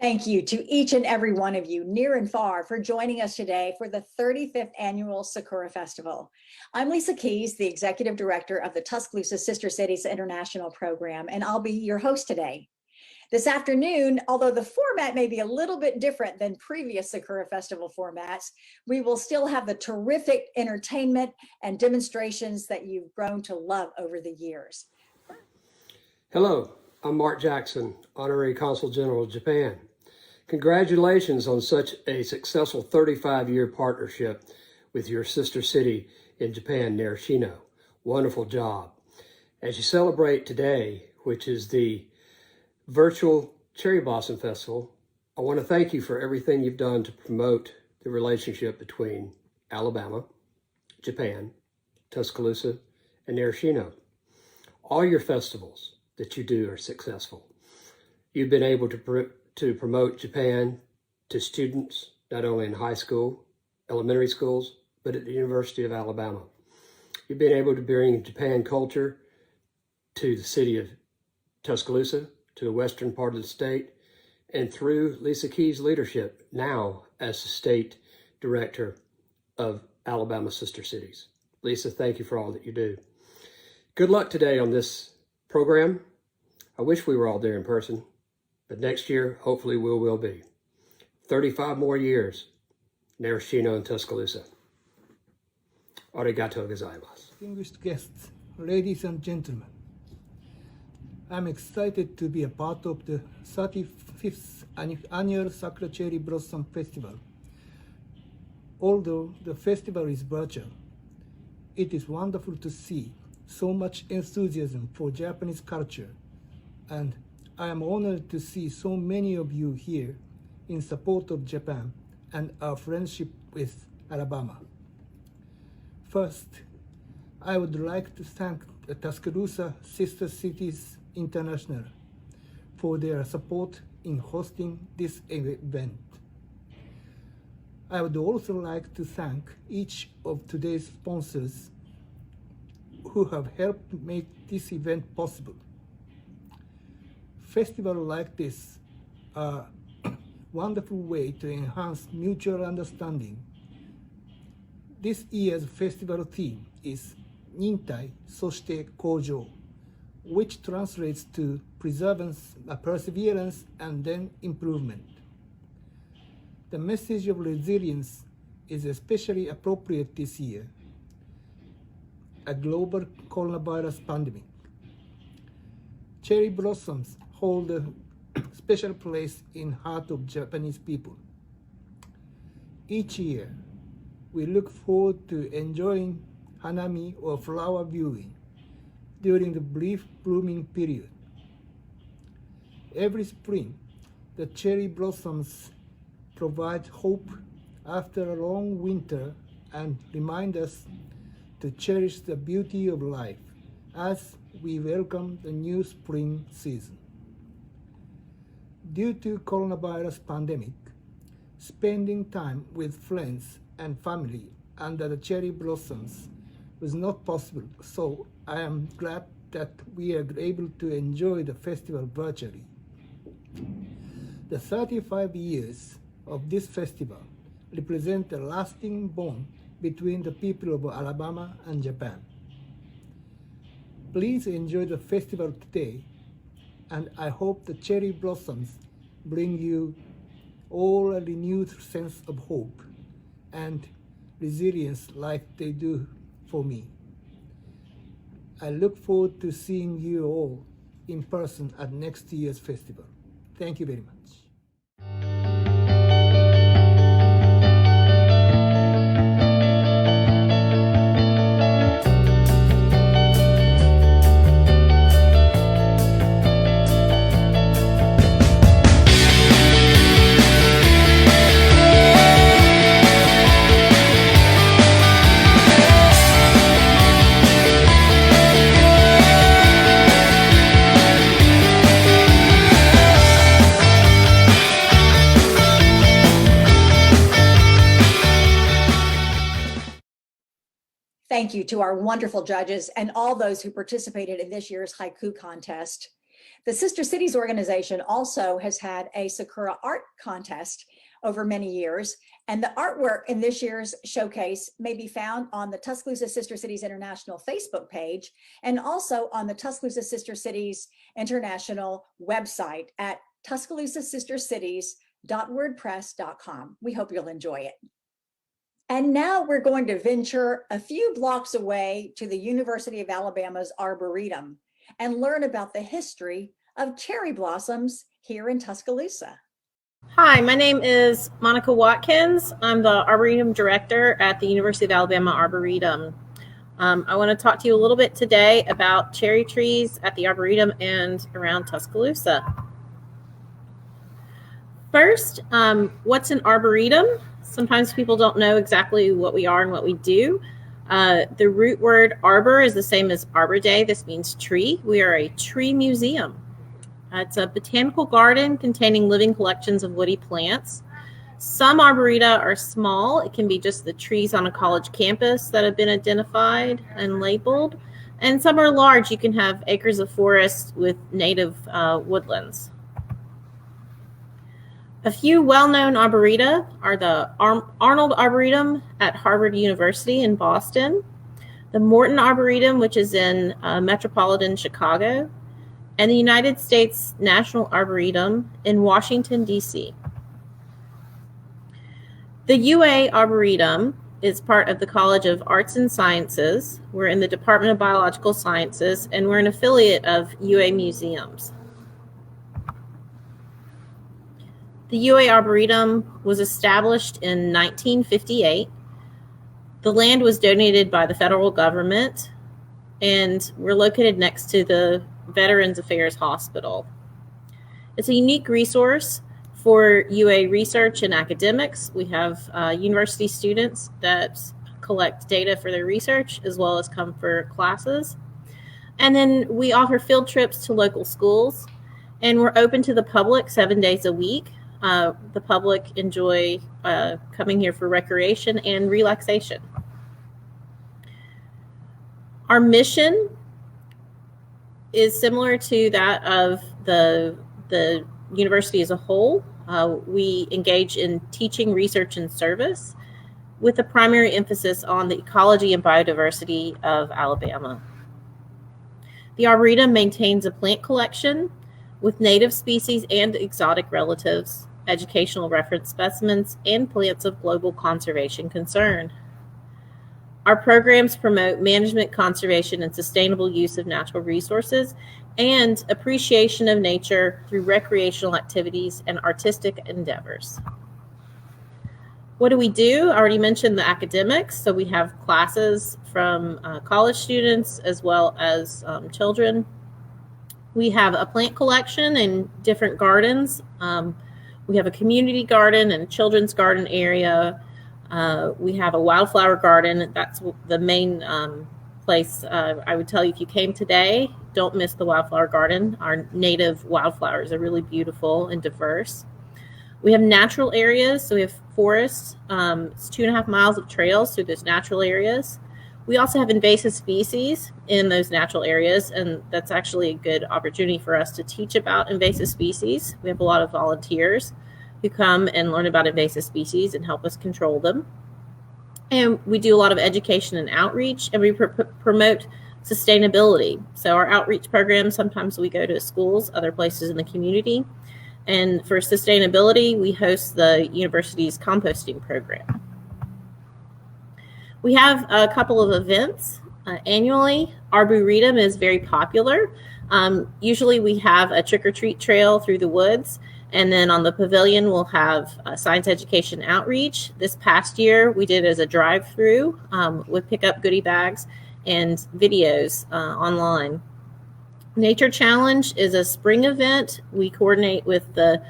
Thank you to each and every one of you, near and far, for joining us today for the 35th Annual Sakura Festival. I'm Lisa Keys, the Executive Director of the Tuscaloosa Sister Cities International Program, and I'll be your host today. This afternoon, although the format may be a little bit different than previous Sakura Festival formats, we will still have the terrific entertainment and demonstrations that you've grown to love over the years. Hello, I'm Mark Jackson, Honorary Consul General of Japan. Congratulations on such a successful 35-year partnership with your sister city in Japan, Narashino. Wonderful job. As you celebrate today, which is the virtual Cherry Blossom Festival, I want to thank you for everything you've done to promote the relationship between Alabama, Japan, Tuscaloosa, and Narashino. All your festivals that you do are successful. You've been able to promote Japan to students, not only in high school, elementary schools, but at the University of Alabama. You've been able to bring Japan culture to the city of Tuscaloosa, to the western part of the state, and through Lisa Key's leadership now as the state director of Alabama Sister Cities. Lisa, thank you for all that you do. Good luck today on this program. I wish we were all there in person, but next year, hopefully we will be. 35 more years, Narashino and Tuscaloosa. Arigatou gozaimasu. Distinguished guests, ladies and gentlemen, I'm excited to be a part of the 35th Annual Sakura Cherry Blossom Festival. Although the festival is virtual, it is wonderful to see so much enthusiasm for Japanese culture, and I am honored to see so many of you here in support of Japan and our friendship with Alabama. First, I would like to thank the Tuscaloosa Sister Cities International for their support in hosting this event. I would also like to thank each of today's sponsors who have helped make this event possible. Festivals like this are a wonderful way to enhance mutual understanding. This year's festival theme is Nintai, Soshite Koujou, which translates to perseverance and then improvement. The message of resilience is especially appropriate this year, a global coronavirus pandemic. Cherry blossoms hold a special place in the heart of Japanese people. Each year, we look forward to enjoying hanami or flower viewing during the brief blooming period. Every spring, the cherry blossoms provide hope after a long winter and remind us to cherish the beauty of life as we welcome the new spring season. Due to coronavirus pandemic, spending time with friends and family under the cherry blossoms was not possible, so I am glad that we are able to enjoy the festival virtually. The 35 years of this festival represent a lasting bond between the people of Alabama and Japan. Please enjoy the festival today, and I hope the cherry blossoms bring you all a renewed sense of hope and resilience like they do for me. I look forward to seeing you all in person at next year's festival. Thank you very much. Thank you to our wonderful judges and all those who participated in this year's haiku contest. The Sister Cities organization also has had a Sakura art contest over many years, and the artwork in this year's showcase may be found on the Tuscaloosa Sister Cities International Facebook page and also on the Tuscaloosa Sister Cities International website at tuscaloosasistercities.wordpress.com. We hope you'll enjoy it. And now we're going to venture a few blocks away to the University of Alabama's Arboretum and learn about the history of cherry blossoms here in Tuscaloosa. Hi, my name is Monica Watkins. I'm the Arboretum Director at the University of Alabama Arboretum. I want to talk to you a little bit today about cherry trees at the Arboretum and around Tuscaloosa. First, what's an arboretum? Sometimes people don't know exactly what we are and what we do. The root word arbor is the same as Arbor Day. This means tree. We are a tree museum. It's a botanical garden containing living collections of woody plants. Some arboreta are small. It can be just the trees on a college campus that have been identified and labeled. And some are large. You can have acres of forest with native woodlands. A few well-known arboreta are the Arnold Arboretum at Harvard University in Boston, the Morton Arboretum, which is in metropolitan Chicago, and the United States National Arboretum in Washington, D.C. The UA Arboretum is part of the College of Arts and Sciences. We're in the Department of Biological Sciences, and we're an affiliate of UA Museums. The UA Arboretum was established in 1958. The land was donated by the federal government, and we're located next to the Veterans Affairs Hospital. It's a unique resource for UA research and academics. We have university students that collect data for their research as well as come for classes. And then we offer field trips to local schools, and we're open to the public 7 days a week. The public enjoy coming here for recreation and relaxation. Our mission is similar to that of the university as a whole. We engage in teaching, research, and service with a primary emphasis on the ecology and biodiversity of Alabama. The Arboretum maintains a plant collection with native species and exotic relatives, educational reference specimens, and plants of global conservation concern. Our programs promote management, conservation, and sustainable use of natural resources and appreciation of nature through recreational activities and artistic endeavors. What do we do? I already mentioned the academics. So we have classes from college students as well as children. We have a plant collection in different gardens. We have a community garden and a children's garden area. We have a wildflower garden. That's the main place. I would tell you, if you came today, don't miss the wildflower garden. Our native wildflowers are really beautiful and diverse. We have natural areas. So we have forests. It's 2.5 miles of trails through those natural areas. We also have invasive species in those natural areas, and that's actually a good opportunity for us to teach about invasive species. We have a lot of volunteers who come and learn about invasive species and help us control them. And we do a lot of education and outreach, and we promote sustainability. So our outreach programs, sometimes we go to schools, other places in the community. And for sustainability, we host the university's composting program. We have a couple of events annually. Arboretum is very popular. Usually we have a trick-or-treat trail through the woods, and then on the pavilion we'll have science education outreach. This past year we did as a drive-through with pickup goodie bags and videos online. Nature Challenge is a spring event. We coordinate with the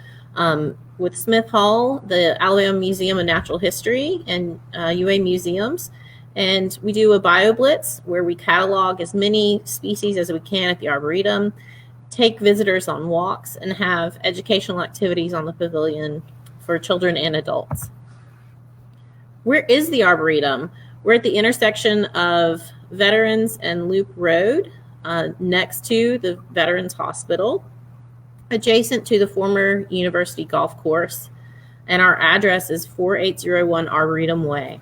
with Smith Hall, the Alabama Museum of Natural History, and UA Museums. And we do a BioBlitz where we catalog as many species as we can at the Arboretum, take visitors on walks, and have educational activities on the pavilion for children and adults. Where is the Arboretum? We're at the intersection of Veterans and Loop Road. next to the Veterans Hospital, adjacent to the former University Golf Course, and our address is 4801 Arboretum Way.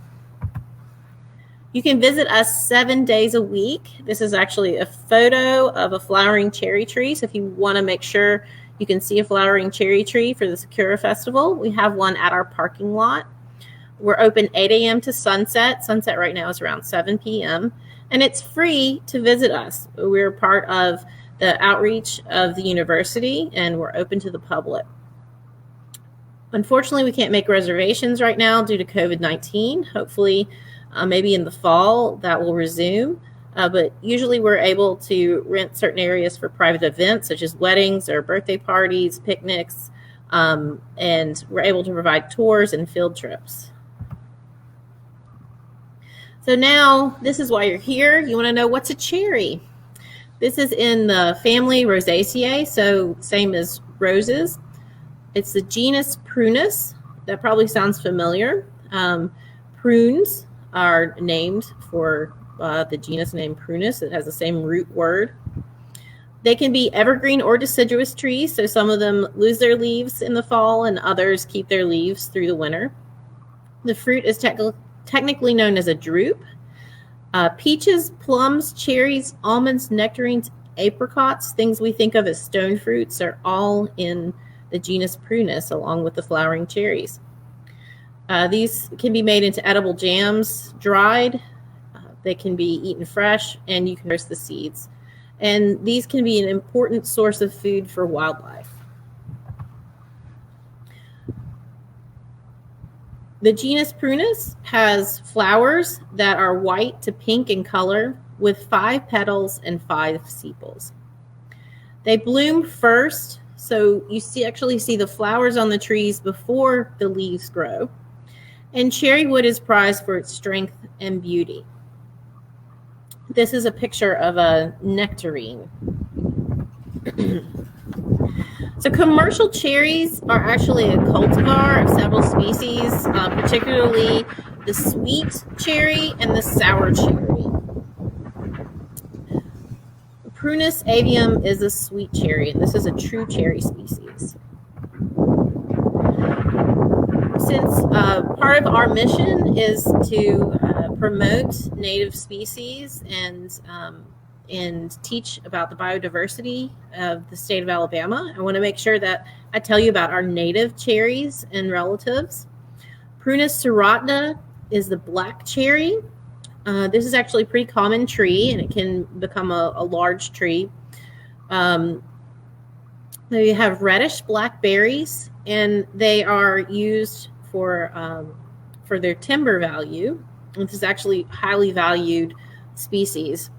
You can visit us 7 days a week. This is actually a photo of a flowering cherry tree. So if you want to make sure you can see a flowering cherry tree for the Sakura Festival, we have one at our parking lot. We're open 8 a.m. to sunset. Sunset right now is around 7 p.m. And it's free to visit us. We're part of the outreach of the university, and we're open to the public. Unfortunately, we can't make reservations right now due to COVID-19. Hopefully, maybe in the fall that will resume. But usually we're able to rent certain areas for private events such as weddings or birthday parties, picnics, and we're able to provide tours and field trips. So now this is why you're here. You want to know what's a cherry. This is in the family Rosaceae, so same as roses. It's the genus Prunus. That probably sounds familiar. Prunes are named for the genus name Prunus. It has the same root word. They can be evergreen or deciduous trees, so some of them lose their leaves in the fall and others keep their leaves through the winter. The fruit is technically known as a drupe. Peaches, plums, cherries, almonds, nectarines, apricots, things we think of as stone fruits, are all in the genus Prunus along with the flowering cherries. These can be made into edible jams, dried. They can be eaten fresh, and you can roast the seeds. And these can be an important source of food for wildlife. The genus Prunus has flowers that are white to pink in color with 5 petals and 5 sepals. They bloom first, so you actually see the flowers on the trees before the leaves grow. And cherry wood is prized for its strength and beauty. This is a picture of a nectarine. So commercial cherries are actually a cultivar of several species, particularly the sweet cherry and the sour cherry. Prunus avium is a sweet cherry, and this is a true cherry species. Since part of our mission is to promote native species and teach about the biodiversity of the state of Alabama, I want to make sure that I tell you about our native cherries and relatives. Prunus serrata is the black cherry. This is actually a pretty common tree, and it can become a large tree. They have reddish black berries, and they are used for their timber value. This is actually a highly valued species.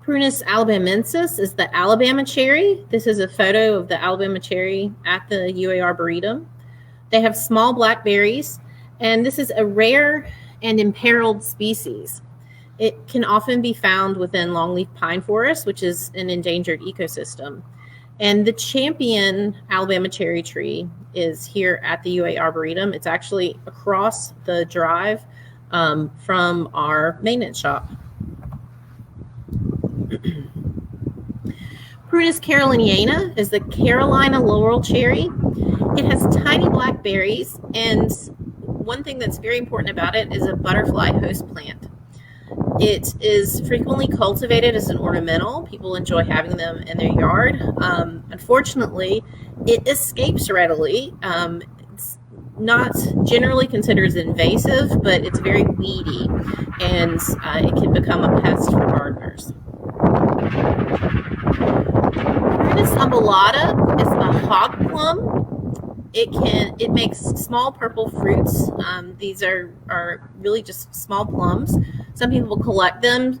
Prunus alabamensis is the Alabama cherry. This is a photo of the Alabama cherry at the UA Arboretum. They have small black berries, and this is a rare and imperiled species. It can often be found within longleaf pine forest, which is an endangered ecosystem. And the champion Alabama cherry tree is here at the UA Arboretum. It's actually across the drive from our maintenance shop. Prunus caroliniana is the Carolina laurel cherry. It has tiny black berries, and one thing that's very important about it is a butterfly host plant. It is frequently cultivated as an ornamental. People enjoy having them in their yard. Unfortunately, it escapes readily. It's not generally considered as invasive, but it's very weedy, and it can become a pest for gardeners. Prunus umbellata is the hog plum. It makes small purple fruits. These are really just small plums. Some people collect them.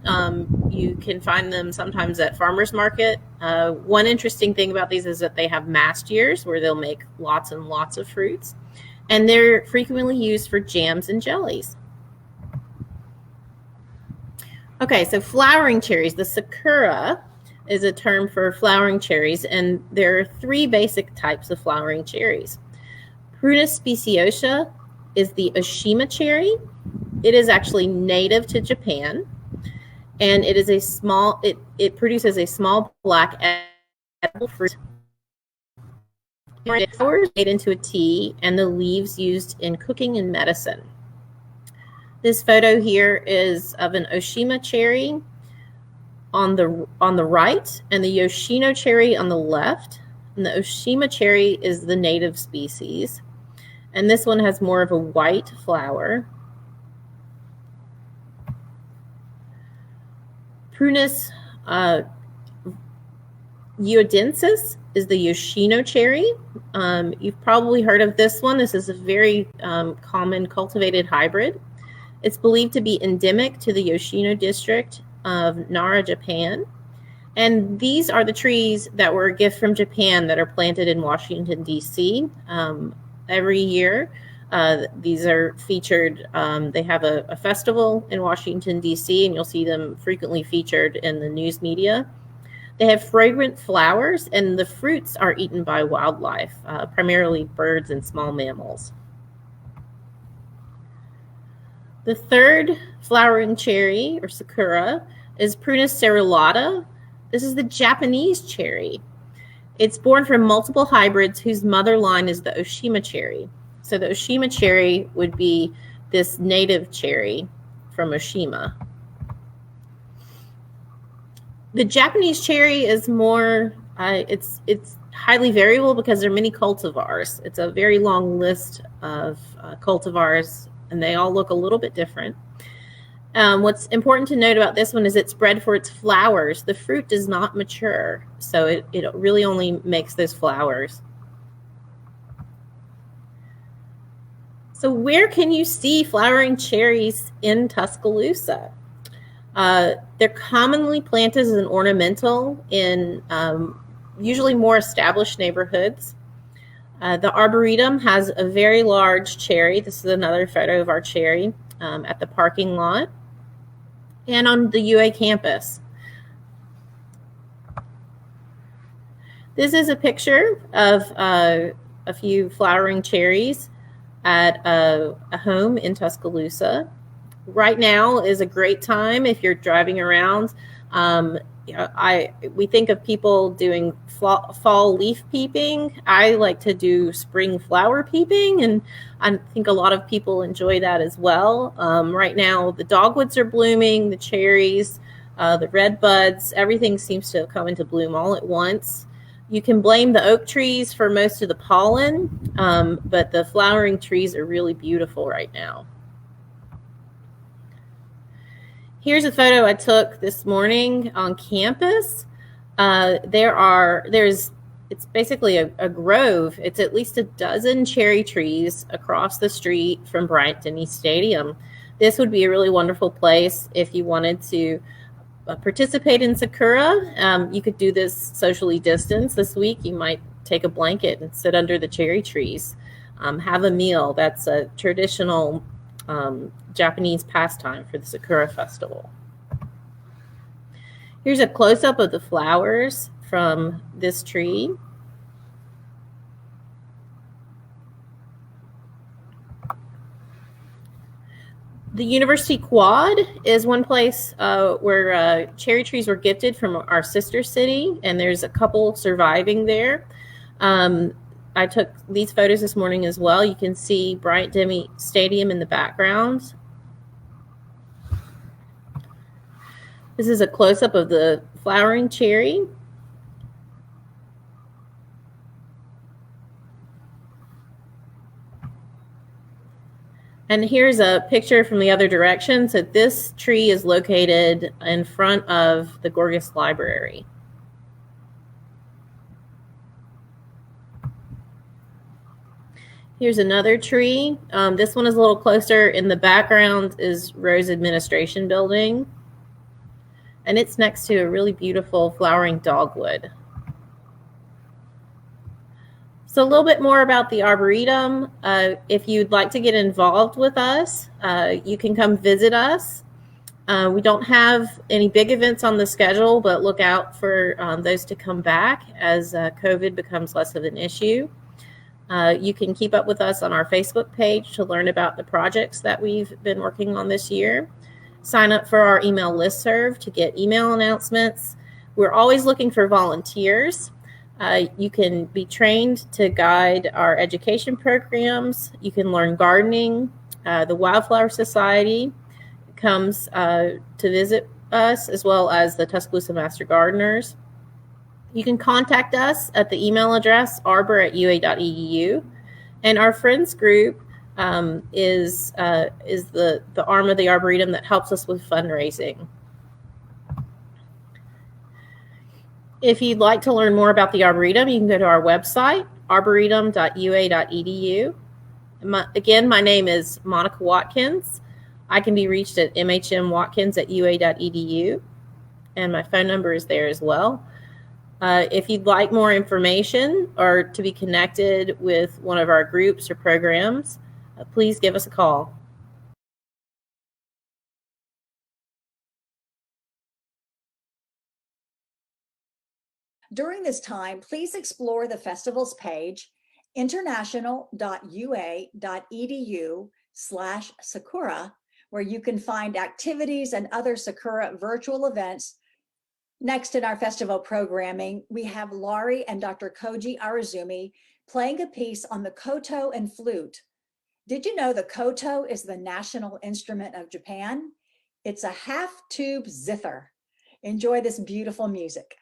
You can find them sometimes at farmers market. One interesting thing about these is that they have mast years where they'll make lots and lots of fruits, and they're frequently used for jams and jellies. Okay, so flowering cherries. The Sakura is a term for flowering cherries, and there are 3 basic types of flowering cherries. Prunus speciosa is the Oshima cherry. It is actually native to Japan. and it is a small, it produces a small black edible fruit. Flowers made into a tea, and the leaves used in cooking and medicine. This photo here is of an Oshima cherry on the right, and the Yoshino cherry on the left. And the Oshima cherry is the native species, and this one has more of a white flower. Prunus uodensis is the Yoshino cherry. You've probably heard of this one. This is a very common cultivated hybrid. It's believed to be endemic to the Yoshino district of Nara, Japan. And these are the trees that were a gift from Japan that are planted in Washington, D.C. Every year. These are featured, they have a festival in Washington, D.C., and you'll see them frequently featured in the news media. They have fragrant flowers, and the fruits are eaten by wildlife, primarily birds and small mammals. The third flowering cherry, or sakura, is Prunus cerulata. This is the Japanese cherry. It's born from multiple hybrids whose mother line is the Oshima cherry. So the Oshima cherry would be this native cherry from Oshima. The Japanese cherry is more, it's highly variable because there are many cultivars. It's a very long list of cultivars, and they all look a little bit different. What's important to note about this one is it's bred for its flowers. The fruit does not mature, so it really only makes those flowers. So where can you see flowering cherries in Tuscaloosa? They're commonly planted as an ornamental in usually more established neighborhoods. The Arboretum has a very large cherry. This is another photo of our cherry at the parking lot and on the UA campus. This is a picture of a few flowering cherries at a home in Tuscaloosa. Right now is a great time if you're driving around. We think of people doing fall leaf peeping. I like to do spring flower peeping, and I think a lot of people enjoy that as well. Right now, the dogwoods are blooming, the cherries, the red buds, everything seems to have come into bloom all at once. You can blame the oak trees for most of the pollen, but the flowering trees are really beautiful right now. Here's a photo I took this morning on campus. It's basically a grove. It's at least a dozen cherry trees across the street from Bryant-Denny Stadium. This would be a really wonderful place if you wanted to participate in Sakura. You could do this socially distanced. This week, you might take a blanket and sit under the cherry trees, have a meal. That's a traditional Japanese pastime for the Sakura Festival. Here's a close-up of the flowers from this tree. The University Quad is one place where cherry trees were gifted from our sister city, and there's a couple surviving there. I took these photos this morning as well. You can see Bryant-Denny Stadium in the background. This is a close-up of the flowering cherry. And here's a picture from the other direction. So this tree is located in front of the Gorgas Library. Here's another tree. This one is a little closer. In the background is Rose Administration Building. And it's next to a really beautiful flowering dogwood. So a little bit more about the Arboretum. If you'd like to get involved with us, you can come visit us. We don't have any big events on the schedule, but look out for those to come back as COVID becomes less of an issue. You can keep up with us on our Facebook page to learn about the projects that we've been working on this year. Sign up for our email listserv to get email announcements. We're always looking for volunteers. You can be trained to guide our education programs. You can learn gardening. The Wildflower Society comes to visit us, as well as the Tuscaloosa Master Gardeners. You can contact us at the email address arbor@ua.edu. And our friends group is the arm of the Arboretum that helps us with fundraising. If you'd like to learn more about the Arboretum, you can go to our website, arboretum.ua.edu. Again, my name is Monica Watkins. I can be reached at mhmwatkins@ua.edu, and my phone number is there as well. If you'd like more information or to be connected with one of our groups or programs, please give us a call. During this time, please explore the festival's page, international.ua.edu/Sakura, where you can find activities and other Sakura virtual events. Next in our festival programming, we have Laurie and Dr. Koji Arizumi playing a piece on the koto and flute. Did you know the koto is the national instrument of Japan? It's a half-tube zither. Enjoy this beautiful music.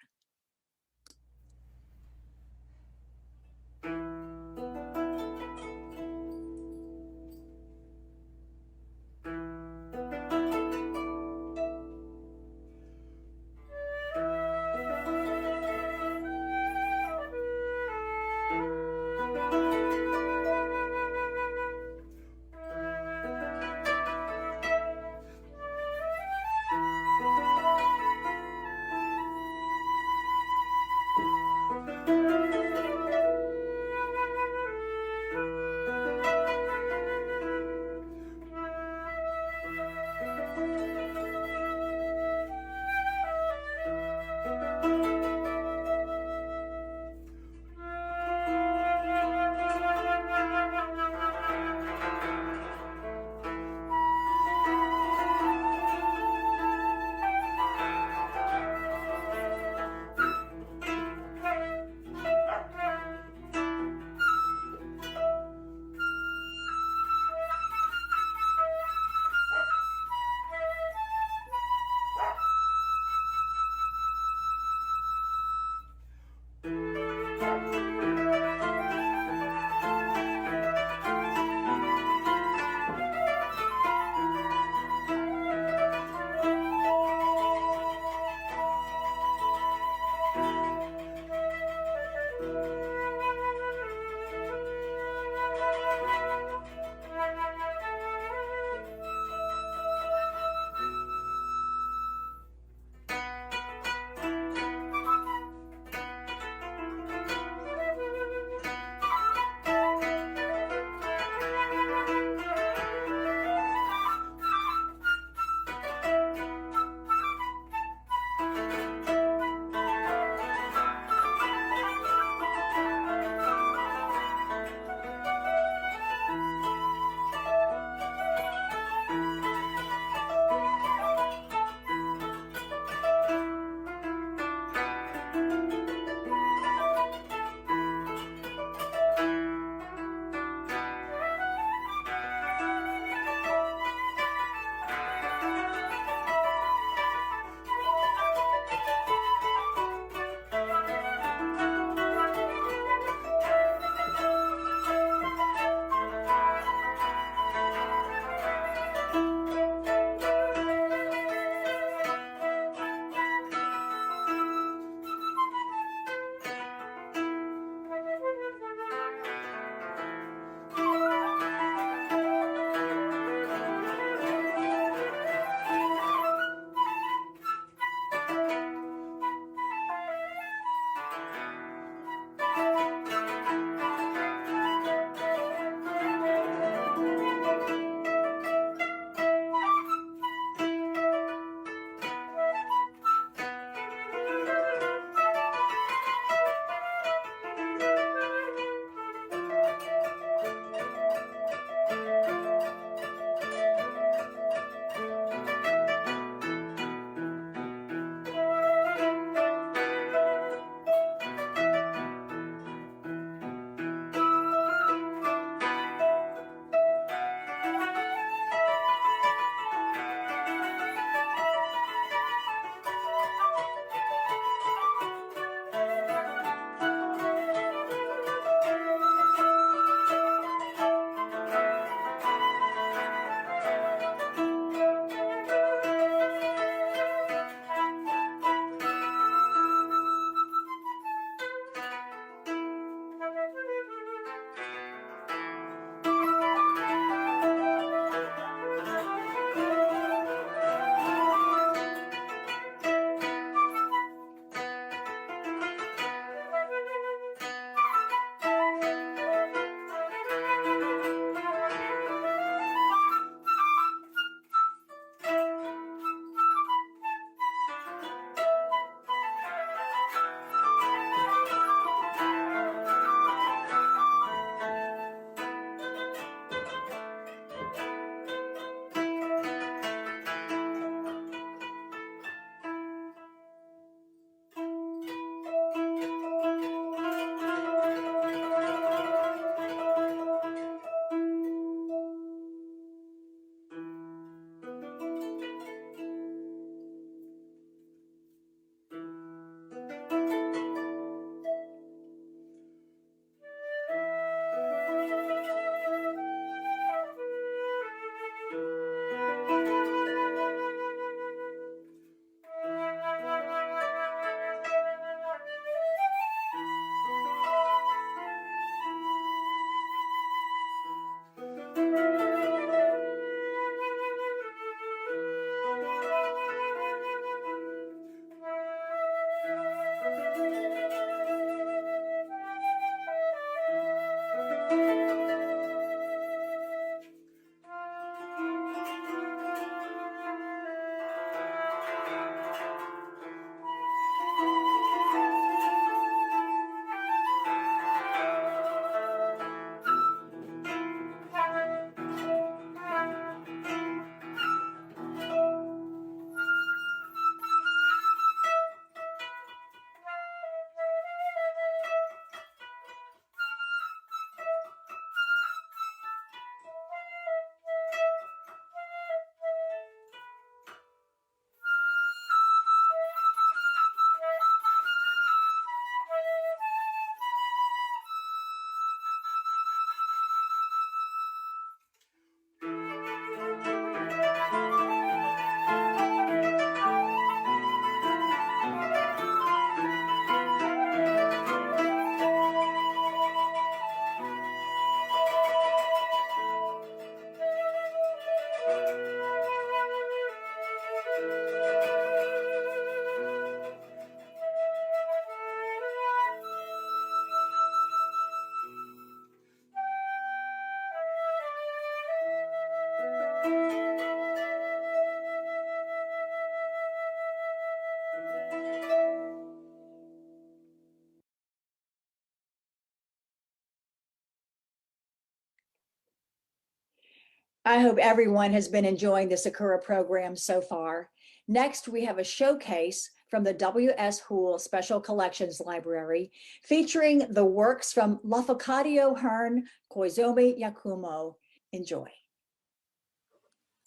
I hope everyone has been enjoying the Sakura program so far. Next, we have a showcase from the W.S. Hoole Special Collections Library featuring the works from Lafcadio Hearn, Koizumi Yakumo. Enjoy.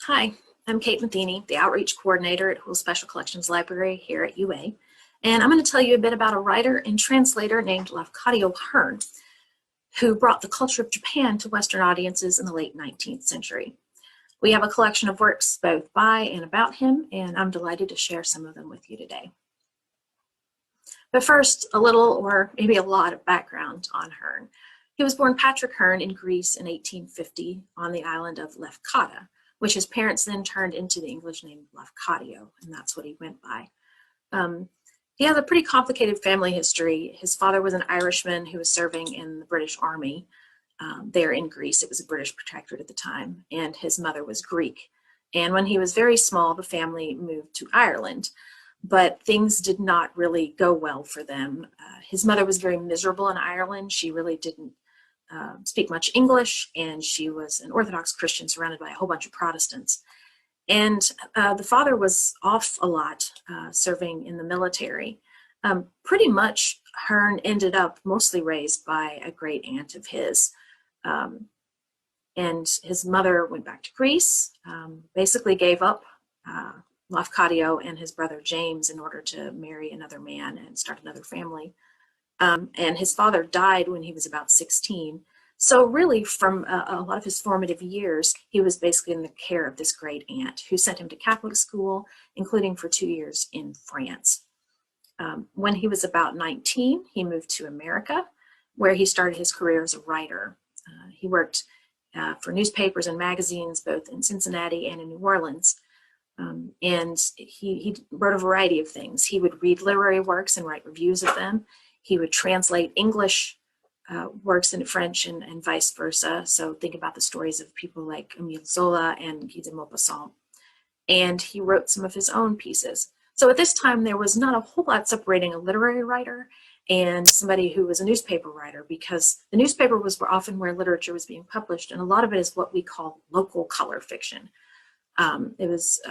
Hi, I'm Kate Matheny, the Outreach Coordinator at Hoole Special Collections Library here at UA, and I'm going to tell you a bit about a writer and translator named Lafcadio Hearn, who brought the culture of Japan to Western audiences in the late 19th century. We have a collection of works both by and about him, and I'm delighted to share some of them with you today. But first, a little or maybe a lot of background on Hearn. He was born Patrick Hearn in Greece in 1850 on the island of Lefkada, which his parents then turned into the English name Lafcadio, and that's what he went by. He has a pretty complicated family history. His father was an Irishman who was serving in the British Army there in Greece. It was a British protectorate at the time, and his mother was Greek. And when he was very small, the family moved to Ireland, but things did not really go well for them. His mother was very miserable in Ireland. She really didn't speak much English, and she was an Orthodox Christian surrounded by a whole bunch of Protestants. And the father was off a lot, serving in the military. Pretty much Hearn ended up mostly raised by a great aunt of his. And his mother went back to Greece, basically gave up Lafcadio and his brother James in order to marry another man and start another family. And his father died when he was about 16. So really, from a lot of his formative years, he was basically in the care of this great aunt who sent him to Catholic school, including for 2 years in France. When he was about 19, he moved to America, where he started his career as a writer. He worked for newspapers and magazines, both in Cincinnati and in New Orleans. And he wrote a variety of things. He would read literary works and write reviews of them. He would translate English works into French and vice versa. So think about the stories of people like Émile Zola and Guy de Maupassant. And he wrote some of his own pieces. So at this time, there was not a whole lot separating a literary writer and somebody who was a newspaper writer, because the newspaper was often where literature was being published, and a lot of it is what we call local color fiction. It was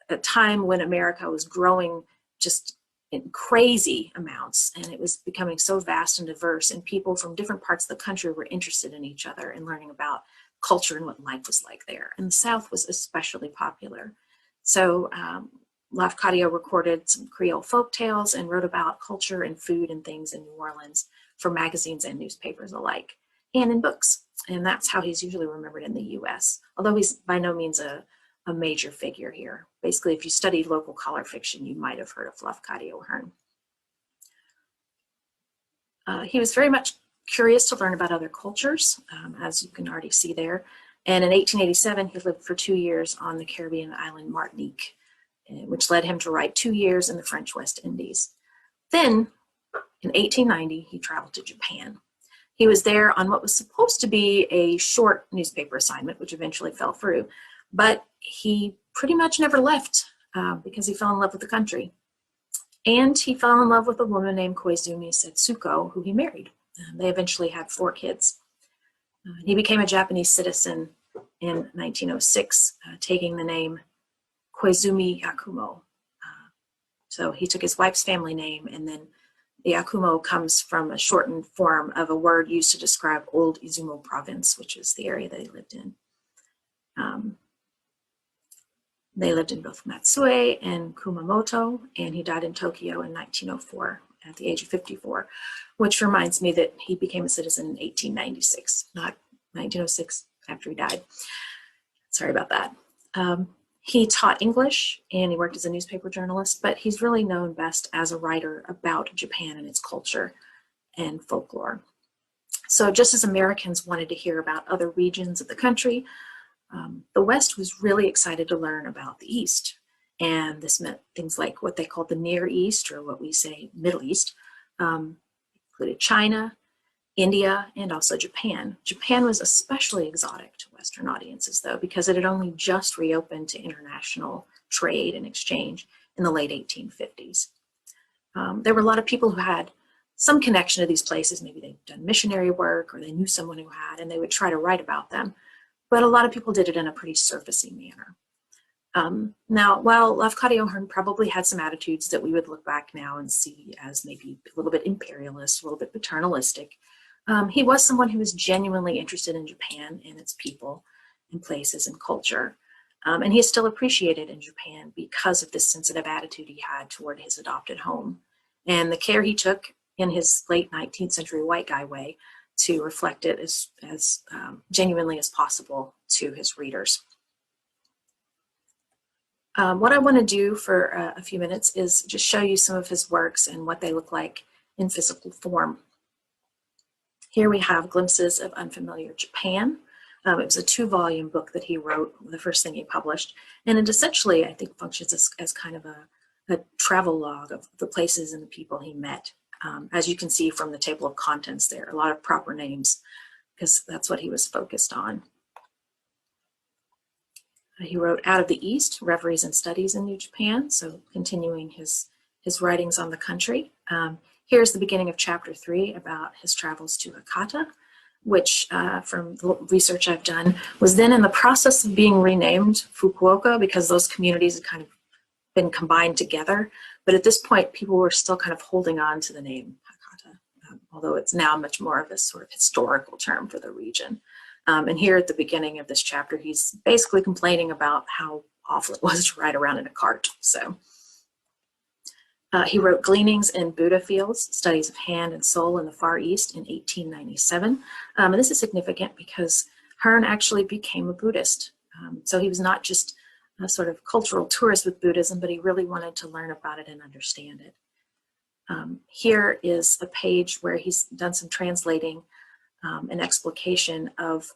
a time when America was growing just in crazy amounts, and it was becoming so vast and diverse, and people from different parts of the country were interested in each other and learning about culture and what life was like there. And the South was especially popular. So Lafcadio recorded some Creole folk tales and wrote about culture and food and things in New Orleans for magazines and newspapers alike, and in books. And that's how he's usually remembered in the US, although he's by no means a major figure here. Basically, if you studied local color fiction, you might have heard of Lafcadio Hearn. He was very much curious to learn about other cultures, as you can already see there. And in 1887, he lived for 2 years on the Caribbean island Martinique, which led him to write 2 years in the French West Indies. Then, in 1890, he traveled to Japan. He was there on what was supposed to be a short newspaper assignment, which eventually fell through, but he pretty much never left because he fell in love with the country. And he fell in love with a woman named Koizumi Setsuko, who he married. They eventually had 4 kids. He became a Japanese citizen in 1906, taking the name Koizumi Yakumo. So he took his wife's family name, and then the Yakumo comes from a shortened form of a word used to describe old Izumo province, which is the area that he lived in. They lived in both Matsue and Kumamoto, and he died in Tokyo in 1904 at the age of 54, which reminds me that he became a citizen in 1896, not 1906 after he died. Sorry about that. He taught English and he worked as a newspaper journalist, but he's really known best as a writer about Japan and its culture and folklore. So just as Americans wanted to hear about other regions of the country, the West was really excited to learn about the East. And this meant things like what they called the Near East, or what we say Middle East, included China, India, and also Japan. Japan was especially exotic to Western audiences, though, because it had only just reopened to international trade and exchange in the late 1850s. There were a lot of people who had some connection to these places. Maybe they'd done missionary work or they knew someone who had, and they would try to write about them. But a lot of people did it in a pretty surfacey manner. Now, while Lafcadio Hearn probably had some attitudes that we would look back now and see as maybe a little bit imperialist, a little bit paternalistic, he was someone who was genuinely interested in Japan and its people and places and culture. And he is still appreciated in Japan because of this sensitive attitude he had toward his adopted home and the care he took in his late 19th century white guy way to reflect it as genuinely as possible to his readers. What I want to do for a few minutes is just show you some of his works and what they look like in physical form. Here we have Glimpses of Unfamiliar Japan. It was a 2-volume book that he wrote, the first thing he published, and it essentially, I think, functions as kind of a travel log of the places and the people he met. As you can see from the table of contents there, a lot of proper names, because that's what he was focused on. He wrote Out of the East, Reveries and Studies in New Japan, so continuing his writings on the country. Here's the beginning of chapter 3 about his travels to Hakata, which from the research I've done, was then in the process of being renamed Fukuoka because those communities had kind of been combined together. But at this point, people were still kind of holding on to the name Hakata, although it's now much more of a sort of historical term for the region. And here at the beginning of this chapter, he's basically complaining about how awful it was to ride around in a cart. So he wrote Gleanings in Buddha Fields, Studies of Hand and Soul in the Far East in 1897. And this is significant because Hearn actually became a Buddhist. So he was not just a sort of cultural tourist with Buddhism, but he really wanted to learn about it and understand it. Here is a page where he's done some translating an explication of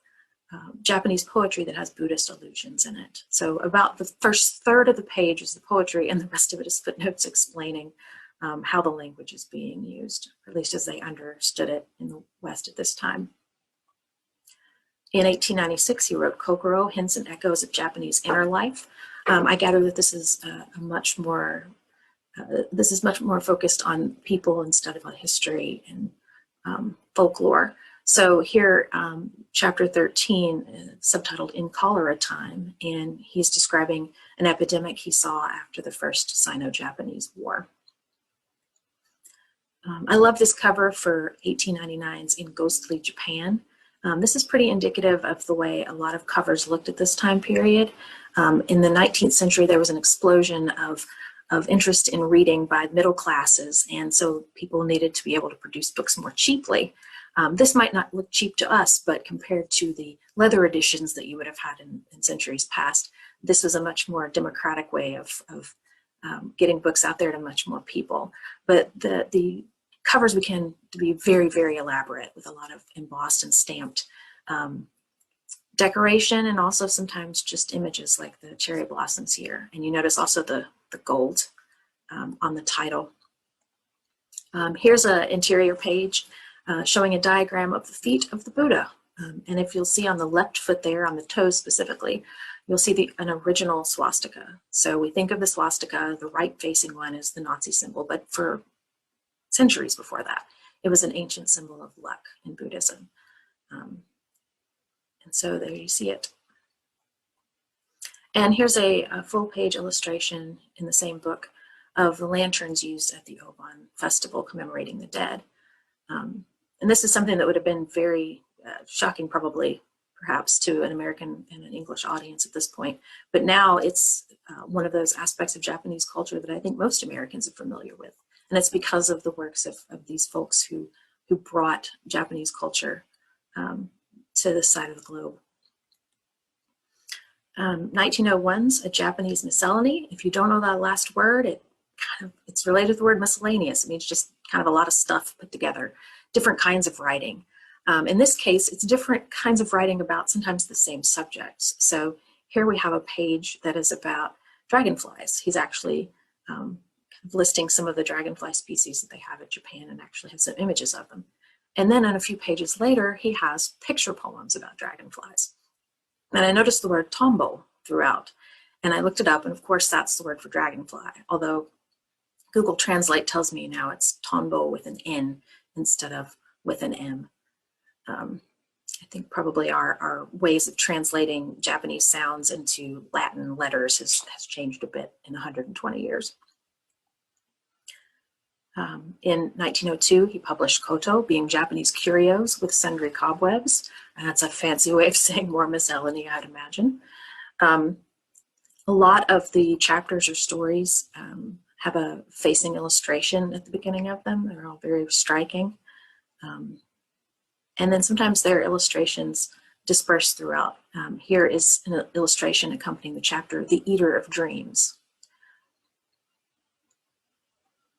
Japanese poetry that has Buddhist allusions in it. So about the first third of the page is the poetry, and the rest of it is footnotes explaining how the language is being used, or at least as they understood it in the West at this time. In 1896, he wrote Kokoro, Hints and Echoes of Japanese Inner Life. I gather that this is much more focused on people instead of on history and folklore. So here, chapter 13, subtitled In Cholera Time, and he's describing an epidemic he saw after the first Sino-Japanese War. I love this cover for 1899's In Ghostly Japan. This is pretty indicative of the way a lot of covers looked at this time period. In the 19th century, there was an explosion of interest in reading by middle classes, and so people needed to be able to produce books more cheaply. This might not look cheap to us, but compared to the leather editions that you would have had in centuries past, this was a much more democratic way of getting books out there to much more people. But the covers began to be very, very elaborate with a lot of embossed and stamped decoration, and also sometimes just images like the cherry blossoms here. And you notice also the gold on the title. Here's an interior page showing a diagram of the feet of the Buddha. And if you'll see on the left foot there, on the toes specifically, you'll see an original swastika. So we think of the swastika, the right-facing one, as the Nazi symbol, but for centuries before that, it was an ancient symbol of luck in Buddhism. And so there you see it. And here's a full-page illustration in the same book of the lanterns used at the Obon Festival commemorating the dead. And this is something that would have been very shocking, probably, perhaps, to an American and an English audience at this point. But now it's one of those aspects of Japanese culture that I think most Americans are familiar with. And it's because of the works of these folks who brought Japanese culture to this side of the globe. 1901's A Japanese Miscellany. If you don't know that last word, it's related to the word miscellaneous. It means just kind of a lot of stuff put together, different kinds of writing. In this case, it's different kinds of writing about sometimes the same subjects. So here we have a page that is about dragonflies. He's actually listing some of the dragonfly species that they have in Japan and actually has some images of them. And then a few pages later, he has picture poems about dragonflies. And I noticed the word tombo throughout. And I looked it up, and of course, that's the word for dragonfly. Although Google Translate tells me now it's Tombo with an N instead of with an M. I think probably our ways of translating Japanese sounds into Latin letters has changed a bit in 120 years. In 1902, he published Koto, being Japanese curios with sundry cobwebs. And that's a fancy way of saying more miscellany, I'd imagine. A lot of the chapters or stories have a facing illustration at the beginning of them. They're all very striking. And then sometimes there are illustrations dispersed throughout. Here is an illustration accompanying the chapter, The Eater of Dreams.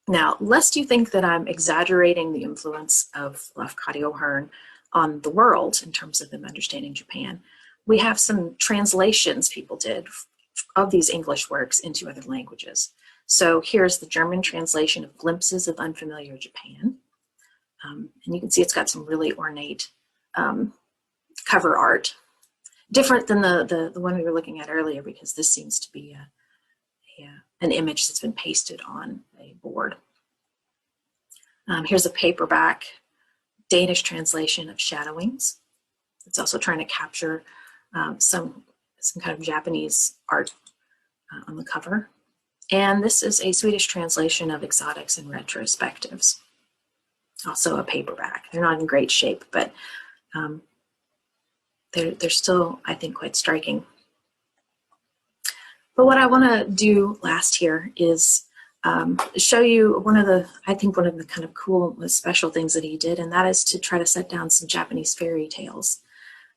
Now, lest you think that I'm exaggerating the influence of Lafcadio Hearn on the world in terms of them understanding Japan, we have some translations people did of these English works into other languages. So here's the German translation of Glimpses of Unfamiliar Japan. And you can see it's got some really ornate cover art, different than the one we were looking at earlier, because this seems to be an image that's been pasted on a board. Here's a paperback Danish translation of Shadowings. It's also trying to capture some kind of Japanese art on the cover. And this is a Swedish translation of Exotics and Retrospectives, also a paperback. They're not in great shape, but they're still, I think, quite striking. But what I want to do last here is show you one of the kind of cool, special things that he did, and that is to try to set down some Japanese fairy tales.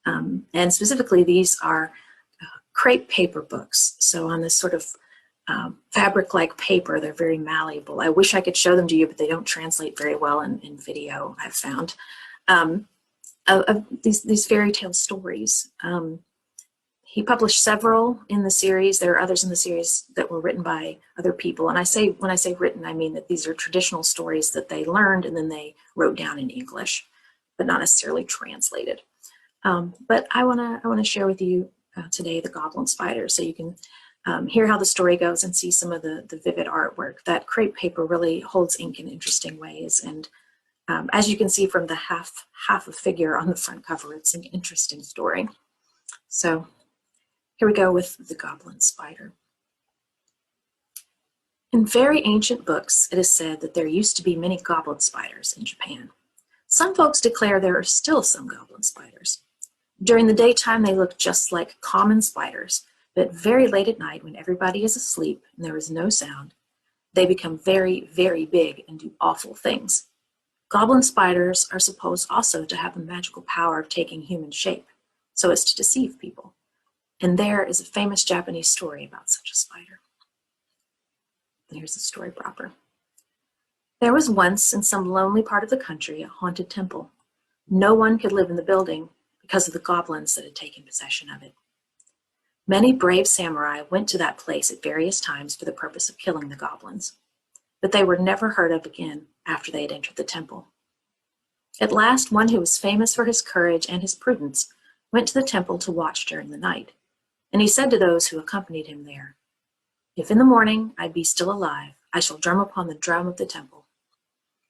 And specifically, these are crepe paper books. So on this sort of fabric-like paper, they're very malleable. I wish I could show them to you, but they don't translate very well in video, I've found. Of these fairy tale stories. He published several in the series. There are others in the series that were written by other people. And when I say written, I mean that these are traditional stories that they learned and then they wrote down in English, but not necessarily translated. But I wanna share with you today The Goblin Spider, so you can hear how the story goes and see some of the vivid artwork. That crepe paper really holds ink in interesting ways. And as you can see from the half a figure on the front cover, it's an interesting story. So here we go with The Goblin Spider. In very ancient books, it is said that there used to be many goblin spiders in Japan. Some folks declare there are still some goblin spiders. During the daytime, they look just like common spiders, but very late at night, when everybody is asleep and there is no sound, they become very, very big and do awful things. Goblin spiders are supposed also to have the magical power of taking human shape, so as to deceive people. And there is a famous Japanese story about such a spider. And here's the story proper. There was once in some lonely part of the country a haunted temple. No one could live in the building because of the goblins that had taken possession of it. Many brave samurai went to that place at various times for the purpose of killing the goblins, but they were never heard of again after they had entered the temple. At last, one who was famous for his courage and his prudence went to the temple to watch during the night. And he said to those who accompanied him there, "If in the morning I be still alive, I shall drum upon the drum of the temple."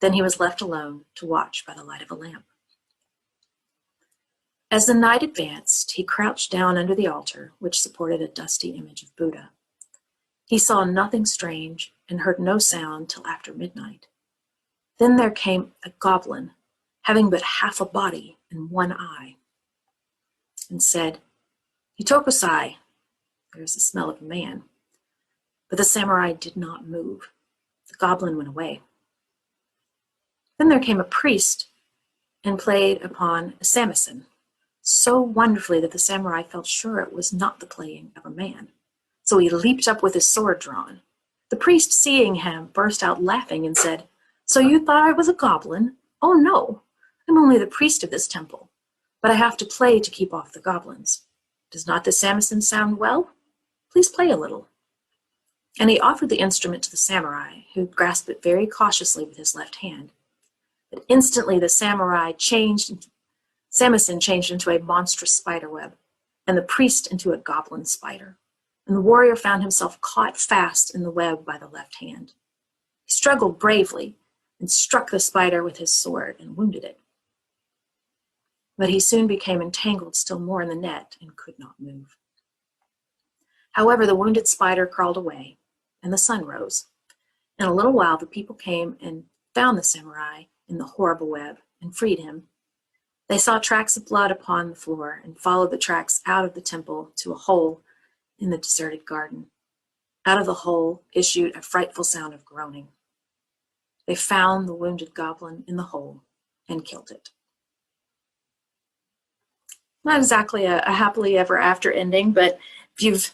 Then he was left alone to watch by the light of a lamp. As the night advanced, he crouched down under the altar, which supported a dusty image of Buddha. He saw nothing strange and heard no sound till after midnight. Then there came a goblin, having but half a body and one eye, and said, "Hitokusai," there is the smell of a man. But the samurai did not move. The goblin went away. Then there came a priest and played upon a samisen, so wonderfully that the samurai felt sure it was not the playing of a man. So he leaped up with his sword drawn. The priest, seeing him, burst out laughing and said, "So you thought I was a goblin? Oh no, I'm only the priest of this temple, but I have to play to keep off the goblins. Does not the samisen sound well? Please play a little." And he offered the instrument to the samurai, who grasped it very cautiously with his left hand. But instantly the samisen changed into a monstrous spiderweb, and the priest into a goblin spider. And the warrior found himself caught fast in the web by the left hand. He struggled bravely and struck the spider with his sword and wounded it. But he soon became entangled still more in the net and could not move. However, the wounded spider crawled away, and the sun rose. In a little while, the people came and found the samurai in the horrible web and freed him. They saw tracks of blood upon the floor and followed the tracks out of the temple to a hole in the deserted garden. Out of the hole issued a frightful sound of groaning. They found the wounded goblin in the hole and killed it. Not exactly a happily ever after ending, but if you've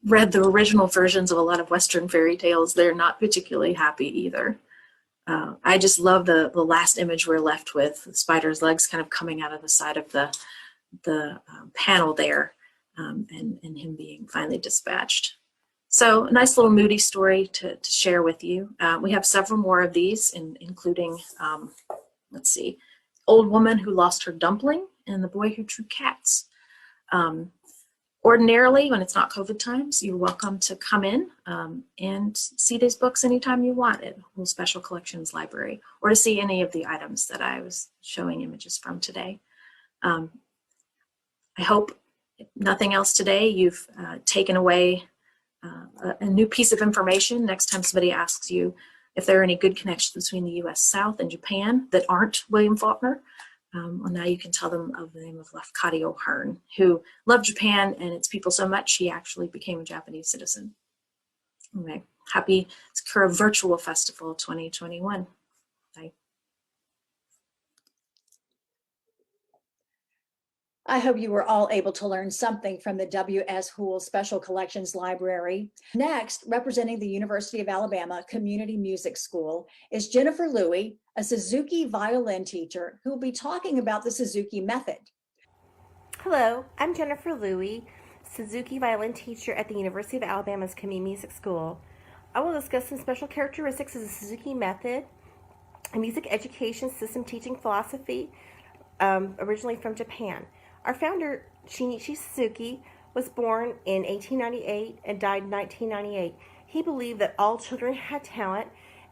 read the original versions of a lot of Western fairy tales, they're not particularly happy either. I just love the last image we're left with, the spider's legs kind of coming out of the side of the panel there, and him being finally dispatched. So a nice little moody story to share with you. We have several more of these, including, let's see, Old Woman Who Lost Her Dumpling and The Boy Who Drew Cats. Ordinarily, when it's not COVID times, you're welcome to come in and see these books anytime you want at Whole Special Collections Library, or to see any of the items that I was showing images from today. I hope, if nothing else today, you've taken away a new piece of information next time somebody asks you if there are any good connections between the U.S. South and Japan that aren't William Faulkner. Well, now you can tell them of the name of Lafcadio Hearn, who loved Japan and its people so much he actually became a Japanese citizen. Anyway, happy Sakura Virtual Festival 2021. Bye. I hope you were all able to learn something from the W.S. Hoole Special Collections Library. Next, representing the University of Alabama Community Music School is Jennifer Louie, a Suzuki violin teacher who will be talking about the Suzuki method. Hello, I'm Jennifer Louie, Suzuki violin teacher at the University of Alabama's Community Music School. I will discuss some special characteristics of the Suzuki method, a music education system teaching philosophy originally from Japan. Our founder, Shinichi Suzuki, was born in 1898 and died in 1998. He believed that all children had talent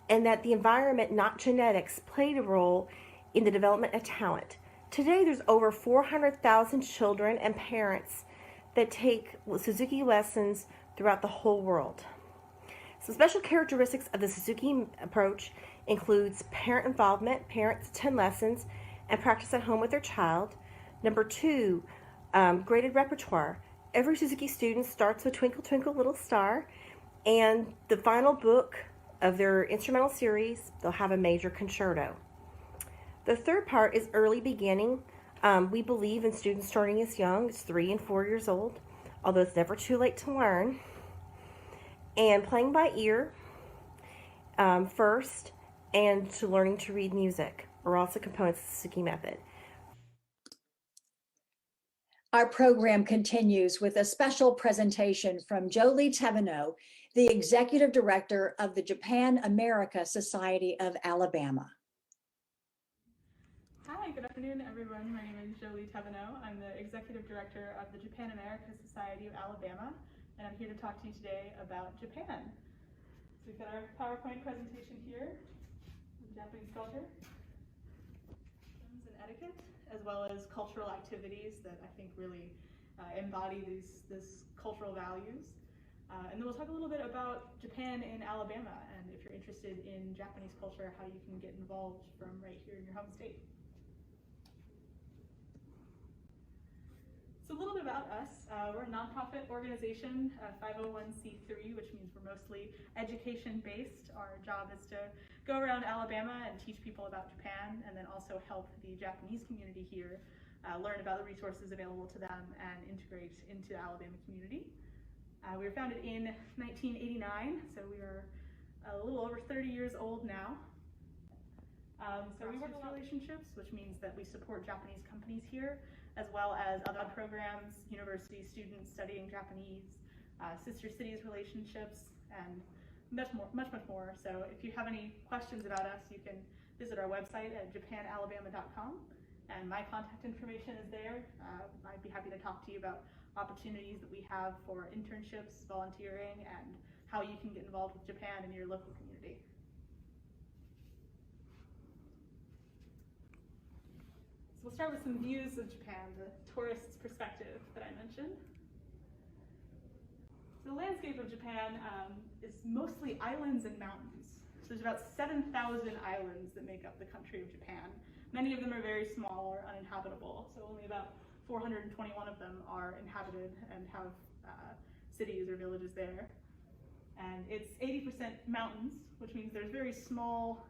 and that the environment, not genetics, played a role in the development of talent. Today, there's over 400,000 children and parents that take Suzuki lessons throughout the whole world. Some special characteristics of the Suzuki approach includes parent involvement. Parents attend lessons and practice at home with their child. Number 2, graded repertoire. Every Suzuki student starts with Twinkle Twinkle Little Star, and the final book of their instrumental series, they'll have a major concerto. The third part is early beginning. We believe in students starting as young as 3 and 4 years old, although it's never too late to learn. And playing by ear first, and to learning to read music are also components of the Suzuki method. Our program continues with a special presentation from Jolie Teveno, the Executive Director of the Japan America Society of Alabama. Hi, good afternoon, everyone. My name is Jolie Teveno. I'm the Executive Director of the Japan America Society of Alabama, and I'm here to talk to you today about Japan. So we've got our PowerPoint presentation here, Japanese culture, and etiquette, as well as cultural activities that I think really embody these cultural values. And then we'll talk a little bit about Japan in Alabama, and if you're interested in Japanese culture, how you can get involved from right here in your home state. So a little bit about us. We're a nonprofit organization, 501c3, which means we're mostly education-based. Our job is to go around Alabama and teach people about Japan, and then also help the Japanese community here learn about the resources available to them and integrate into the Alabama community. We were founded in 1989, so we are a little over 30 years old now. So we work with relationships, which means that we support Japanese companies here, as well as other programs, university students studying Japanese, sister cities relationships, and much more. So if you have any questions about us, you can visit our website at japanalabama.com, and my contact information is there. I'd be happy to talk to you about opportunities that we have for internships, volunteering, and how you can get involved with Japan in your local community. start with some views of Japan, the tourist's perspective that I mentioned. So the landscape of Japan is mostly islands and mountains. So there's about 7,000 islands that make up the country of Japan. Many of them are very small or uninhabitable, so only about 421 of them are inhabited and have cities or villages there. And it's 80% mountains, which means there's very small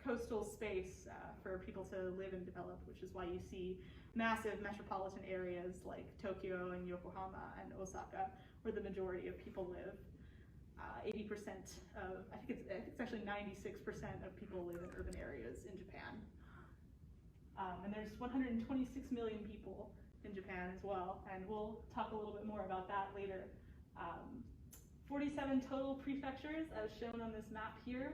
coastal space for people to live and develop, which is why you see massive metropolitan areas like Tokyo and Yokohama and Osaka, where the majority of people live. 80% of, I think it's actually 96% of people live in urban areas in Japan. And there's 126 million people in Japan as well, and we'll talk a little bit more about that later. 47 total prefectures, as shown on this map here.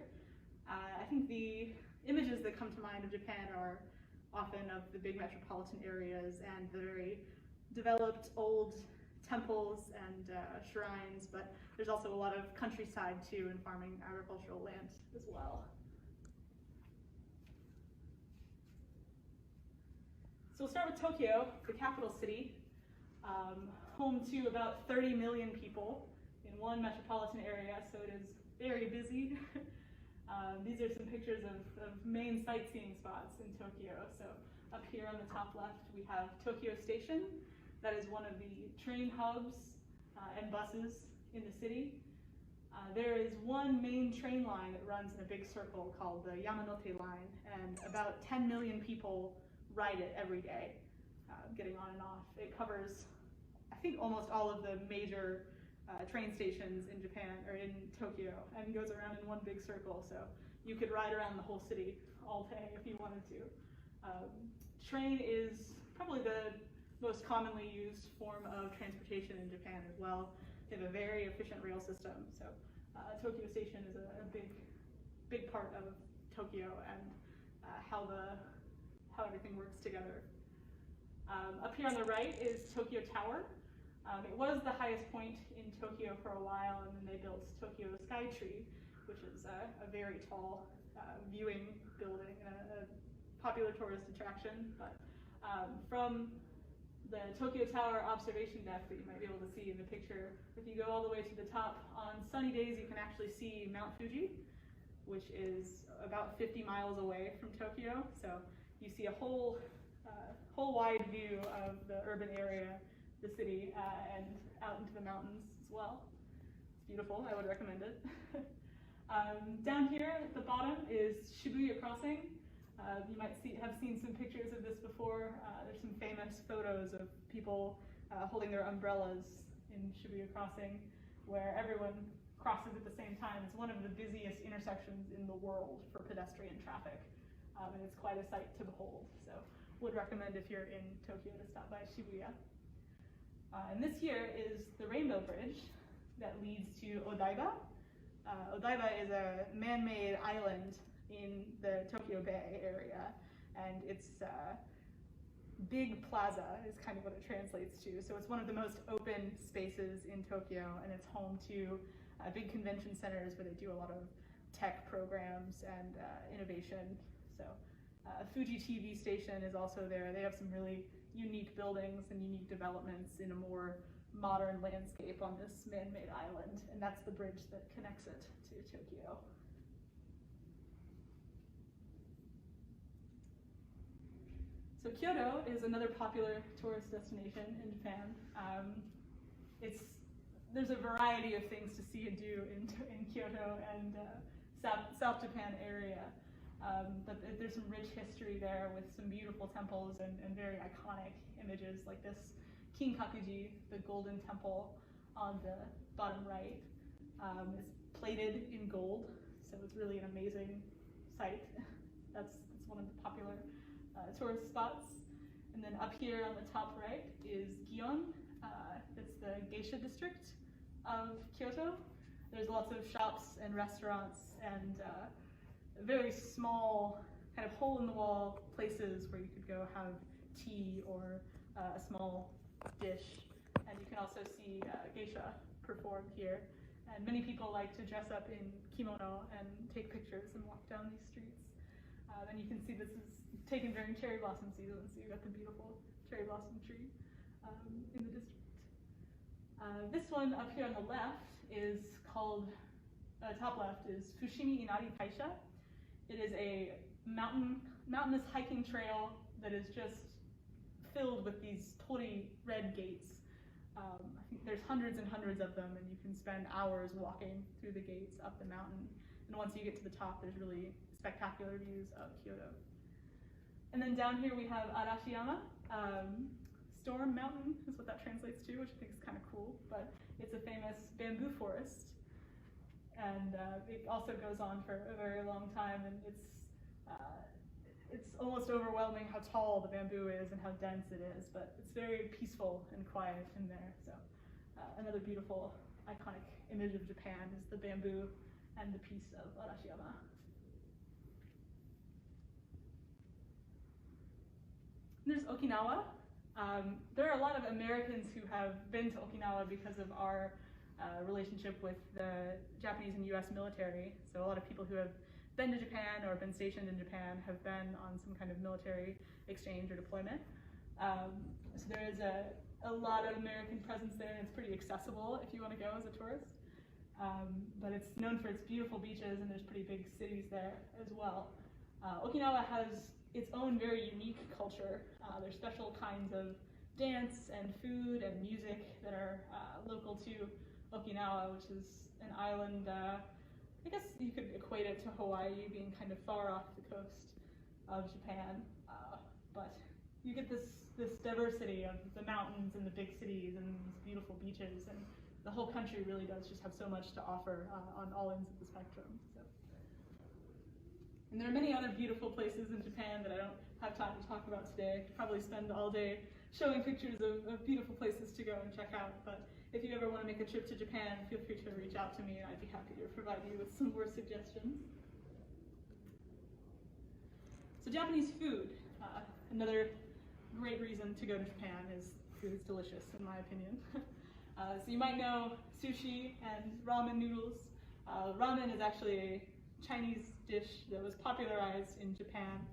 I think the images that come to mind of Japan are often of the big metropolitan areas and the very developed old temples and shrines, but there's also a lot of countryside too, and farming agricultural land as well. So we'll start with Tokyo, the capital city, home to about 30 million people in one metropolitan area, so it is very busy. These are some pictures of main sightseeing spots in Tokyo. So up here on the top left, we have Tokyo Station. That is one of the train hubs and buses in the city. There is one main train line that runs in a big circle called the Yamanote line, and about 10 million people ride it every day, getting on and off. It covers, I think, almost all of the major train stations in Japan, or in Tokyo, and goes around in one big circle, so you could ride around the whole city all day if you wanted to. Train is probably the most commonly used form of transportation in Japan as well. They have a very efficient rail system, so Tokyo Station is a big part of Tokyo and how everything works together. Up here on the right is Tokyo Tower. It was the highest point in Tokyo for a while, and then they built Tokyo Skytree, which is a very tall viewing building and a popular tourist attraction. But from the Tokyo Tower observation deck that you might be able to see in the picture, if you go all the way to the top, on sunny days you can actually see Mount Fuji, which is about 50 miles away from Tokyo. So you see a whole wide view of the urban area, the city, and out into the mountains as well. It's beautiful, I would recommend it. Down here at the bottom is Shibuya Crossing. You might have seen some pictures of this before. There's some famous photos of people holding their umbrellas in Shibuya Crossing, where everyone crosses at the same time. It's one of the busiest intersections in the world for pedestrian traffic, and it's quite a sight to behold. So would recommend if you're in Tokyo to stop by Shibuya. And this here is the Rainbow Bridge that leads to Odaiba. Odaiba is a man-made island in the Tokyo Bay area, and it's big plaza is kind of what it translates to. So it's one of the most open spaces in Tokyo, and it's home to big convention centers where they do a lot of tech programs and innovation. So Fuji TV station is also there. They have some really unique buildings and unique developments in a more modern landscape on this man-made island, and that's the bridge that connects it to Tokyo. So Kyoto is another popular tourist destination in Japan. There's a variety of things to see and do in Kyoto and South Japan area. But there's some rich history there with some beautiful temples and very iconic images like this Kinkakuji, the golden temple on the bottom right. It's plated in gold, so it's really an amazing sight. That's one of the popular tourist spots. And then up here on the top right is Gion. It's the geisha district of Kyoto. There's lots of shops and restaurants and very small, kind of hole-in-the-wall places where you could go have tea or a small dish. And you can also see geisha performed here. And many people like to dress up in kimono and take pictures and walk down these streets. And you can see this is taken during cherry blossom season, so you've got the beautiful cherry blossom tree in the district. This one up here on the left is called, top left is Fushimi Inari Taisha. It is a mountainous hiking trail that is just filled with these tori red gates. I think there's hundreds and hundreds of them, and you can spend hours walking through the gates up the mountain. And once you get to the top, there's really spectacular views of Kyoto. And then down here we have Arashiyama. Storm Mountain is what that translates to, which I think is kind of cool, but it's a famous bamboo forest. And it also goes on for a very long time, and it's almost overwhelming how tall the bamboo is and how dense it is, but it's very peaceful and quiet in there. So another beautiful, iconic image of Japan is the bamboo and the peace of Arashiyama. There's Okinawa. There are a lot of Americans who have been to Okinawa because of our relationship with the Japanese and US military. So a lot of people who have been to Japan or been stationed in Japan have been on some kind of military exchange or deployment. So there is a lot of American presence there, and it's pretty accessible if you want to go as a tourist. But it's known for its beautiful beaches, and there's pretty big cities there as well. Okinawa has its own very unique culture. There's special kinds of dance and food and music that are local to Okinawa, which is an island, I guess you could equate it to Hawaii, being kind of far off the coast of Japan. But you get this diversity of the mountains and the big cities and these beautiful beaches, and the whole country really does just have so much to offer on all ends of the spectrum. So. And there are many other beautiful places in Japan that I don't have time to talk about today. I could probably spend all day showing pictures of beautiful places to go and check out, but if you ever want to make a trip to Japan, feel free to reach out to me, and I'd be happy to provide you with some more suggestions. So Japanese food, another great reason to go to Japan is food is delicious, in my opinion. So you might know sushi and ramen noodles. Ramen is actually a Chinese dish that was popularized in Japan.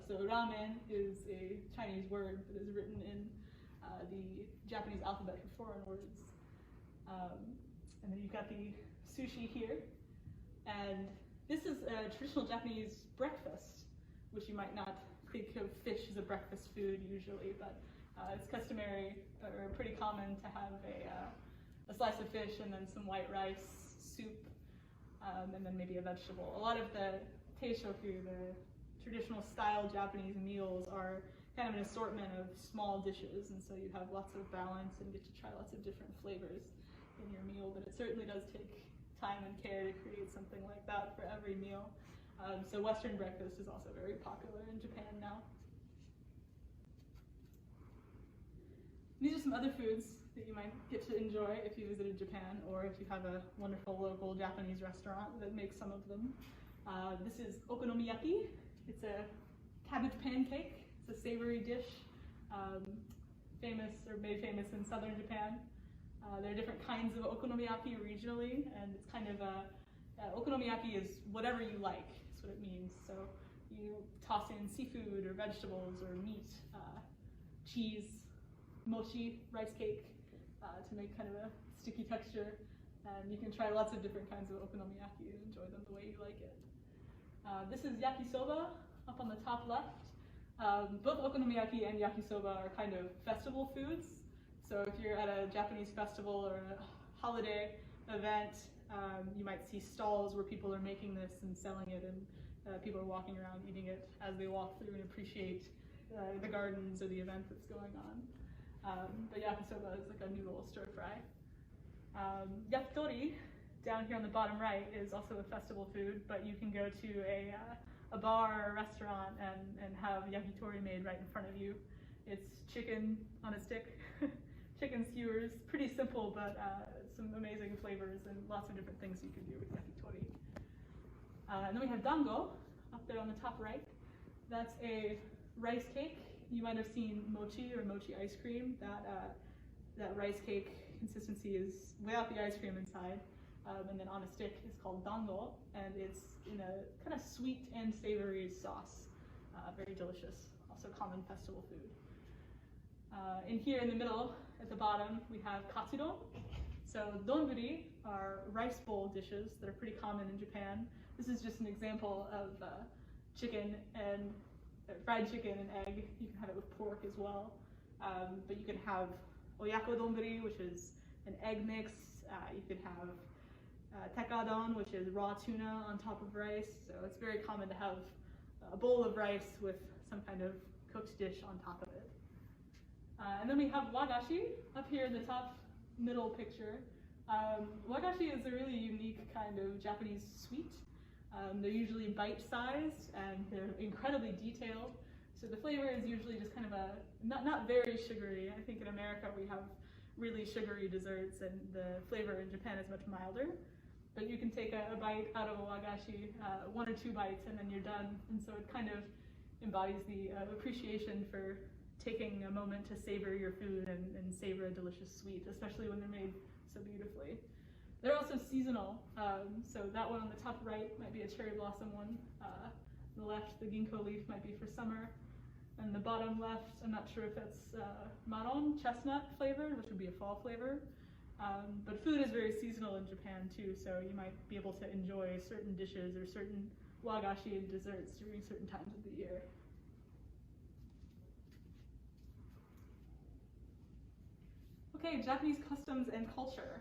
So ramen is a Chinese word that is written in the Japanese alphabet for foreign words. And then you've got the sushi here. And this is a traditional Japanese breakfast, which you might not think of fish as a breakfast food usually, but it's customary or pretty common to have a slice of fish and then some white rice, soup, and then maybe a vegetable. A lot of the teishoku, the traditional style Japanese meals, are kind of an assortment of small dishes, and so you have lots of balance and get to try lots of different flavors in your meal, but it certainly does take time and care to create something like that for every meal. So Western breakfast is also very popular in Japan now. These are some other foods that you might get to enjoy if you visited Japan, or if you have a wonderful local Japanese restaurant that makes some of them. This is okonomiyaki. It's a cabbage pancake. It's a savory dish, famous or made famous in southern Japan. There are different kinds of okonomiyaki regionally, and it's kind of okonomiyaki is whatever you like, is what it means. So you toss in seafood or vegetables or meat, cheese, mochi, rice cake, to make kind of a sticky texture. And you can try lots of different kinds of okonomiyaki and enjoy them the way you like it. This is yakisoba up on the top left. Both okonomiyaki and yakisoba are kind of festival foods. So if you're at a Japanese festival or a holiday event, you might see stalls where people are making this and selling it, and people are walking around eating it as they walk through and appreciate the gardens or the event that's going on. But yakisoba is like a noodle stir fry. Yakitori, down here on the bottom right, is also a festival food, but you can go to a bar or a restaurant and have yakitori made right in front of you. It's chicken on a stick, chicken skewers, pretty simple, but some amazing flavors and lots of different things you can do with yakitori. And then we have dango up there on the top right. That's a rice cake. You might have seen mochi or mochi ice cream. That rice cake consistency is without the ice cream inside, and then on a stick is called dango, and it's in a kind of sweet and savory sauce. very delicious, also common festival food. In here in the middle, at the bottom, we have katsudon. So donburi are rice bowl dishes that are pretty common in Japan. This is just an example of chicken and fried chicken and egg. You can have it with pork as well. But you can have oyako donburi, which is an egg mix. You can have tekadon, which is raw tuna on top of rice. So it's very common to have a bowl of rice with some kind of cooked dish on top of it. And then we have wagashi up here in the top middle picture. Wagashi is a really unique kind of Japanese sweet. They're usually bite-sized and they're incredibly detailed. So the flavor is usually just kind of not very sugary. I think in America we have really sugary desserts and the flavor in Japan is much milder. But you can take a bite out of a wagashi, 1 or 2 bites, and then you're done. And so it kind of embodies the appreciation for taking a moment to savor your food and savor a delicious sweet, especially when they're made so beautifully. They're also seasonal, so that one on the top right might be a cherry blossom one. On the left, the ginkgo leaf might be for summer. And the bottom left, I'm not sure if that's maron, chestnut flavored, which would be a fall flavor. But food is very seasonal in Japan too, so you might be able to enjoy certain dishes or certain wagashi and desserts during certain times of the year. Okay, Japanese customs and culture.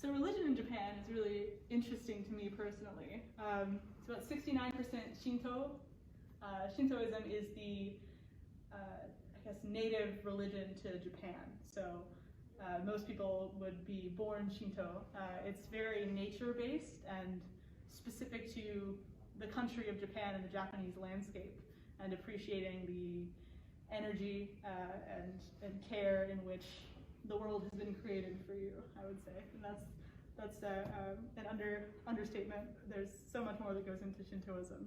So religion in Japan is really interesting to me personally. It's about 69% Shinto. Shintoism is the, I guess, native religion to Japan. So most people would be born Shinto. It's very nature-based and specific to the country of Japan and the Japanese landscape, and appreciating the energy and care in which the world has been created for you, I would say. And that's an understatement. There's so much more that goes into Shintoism,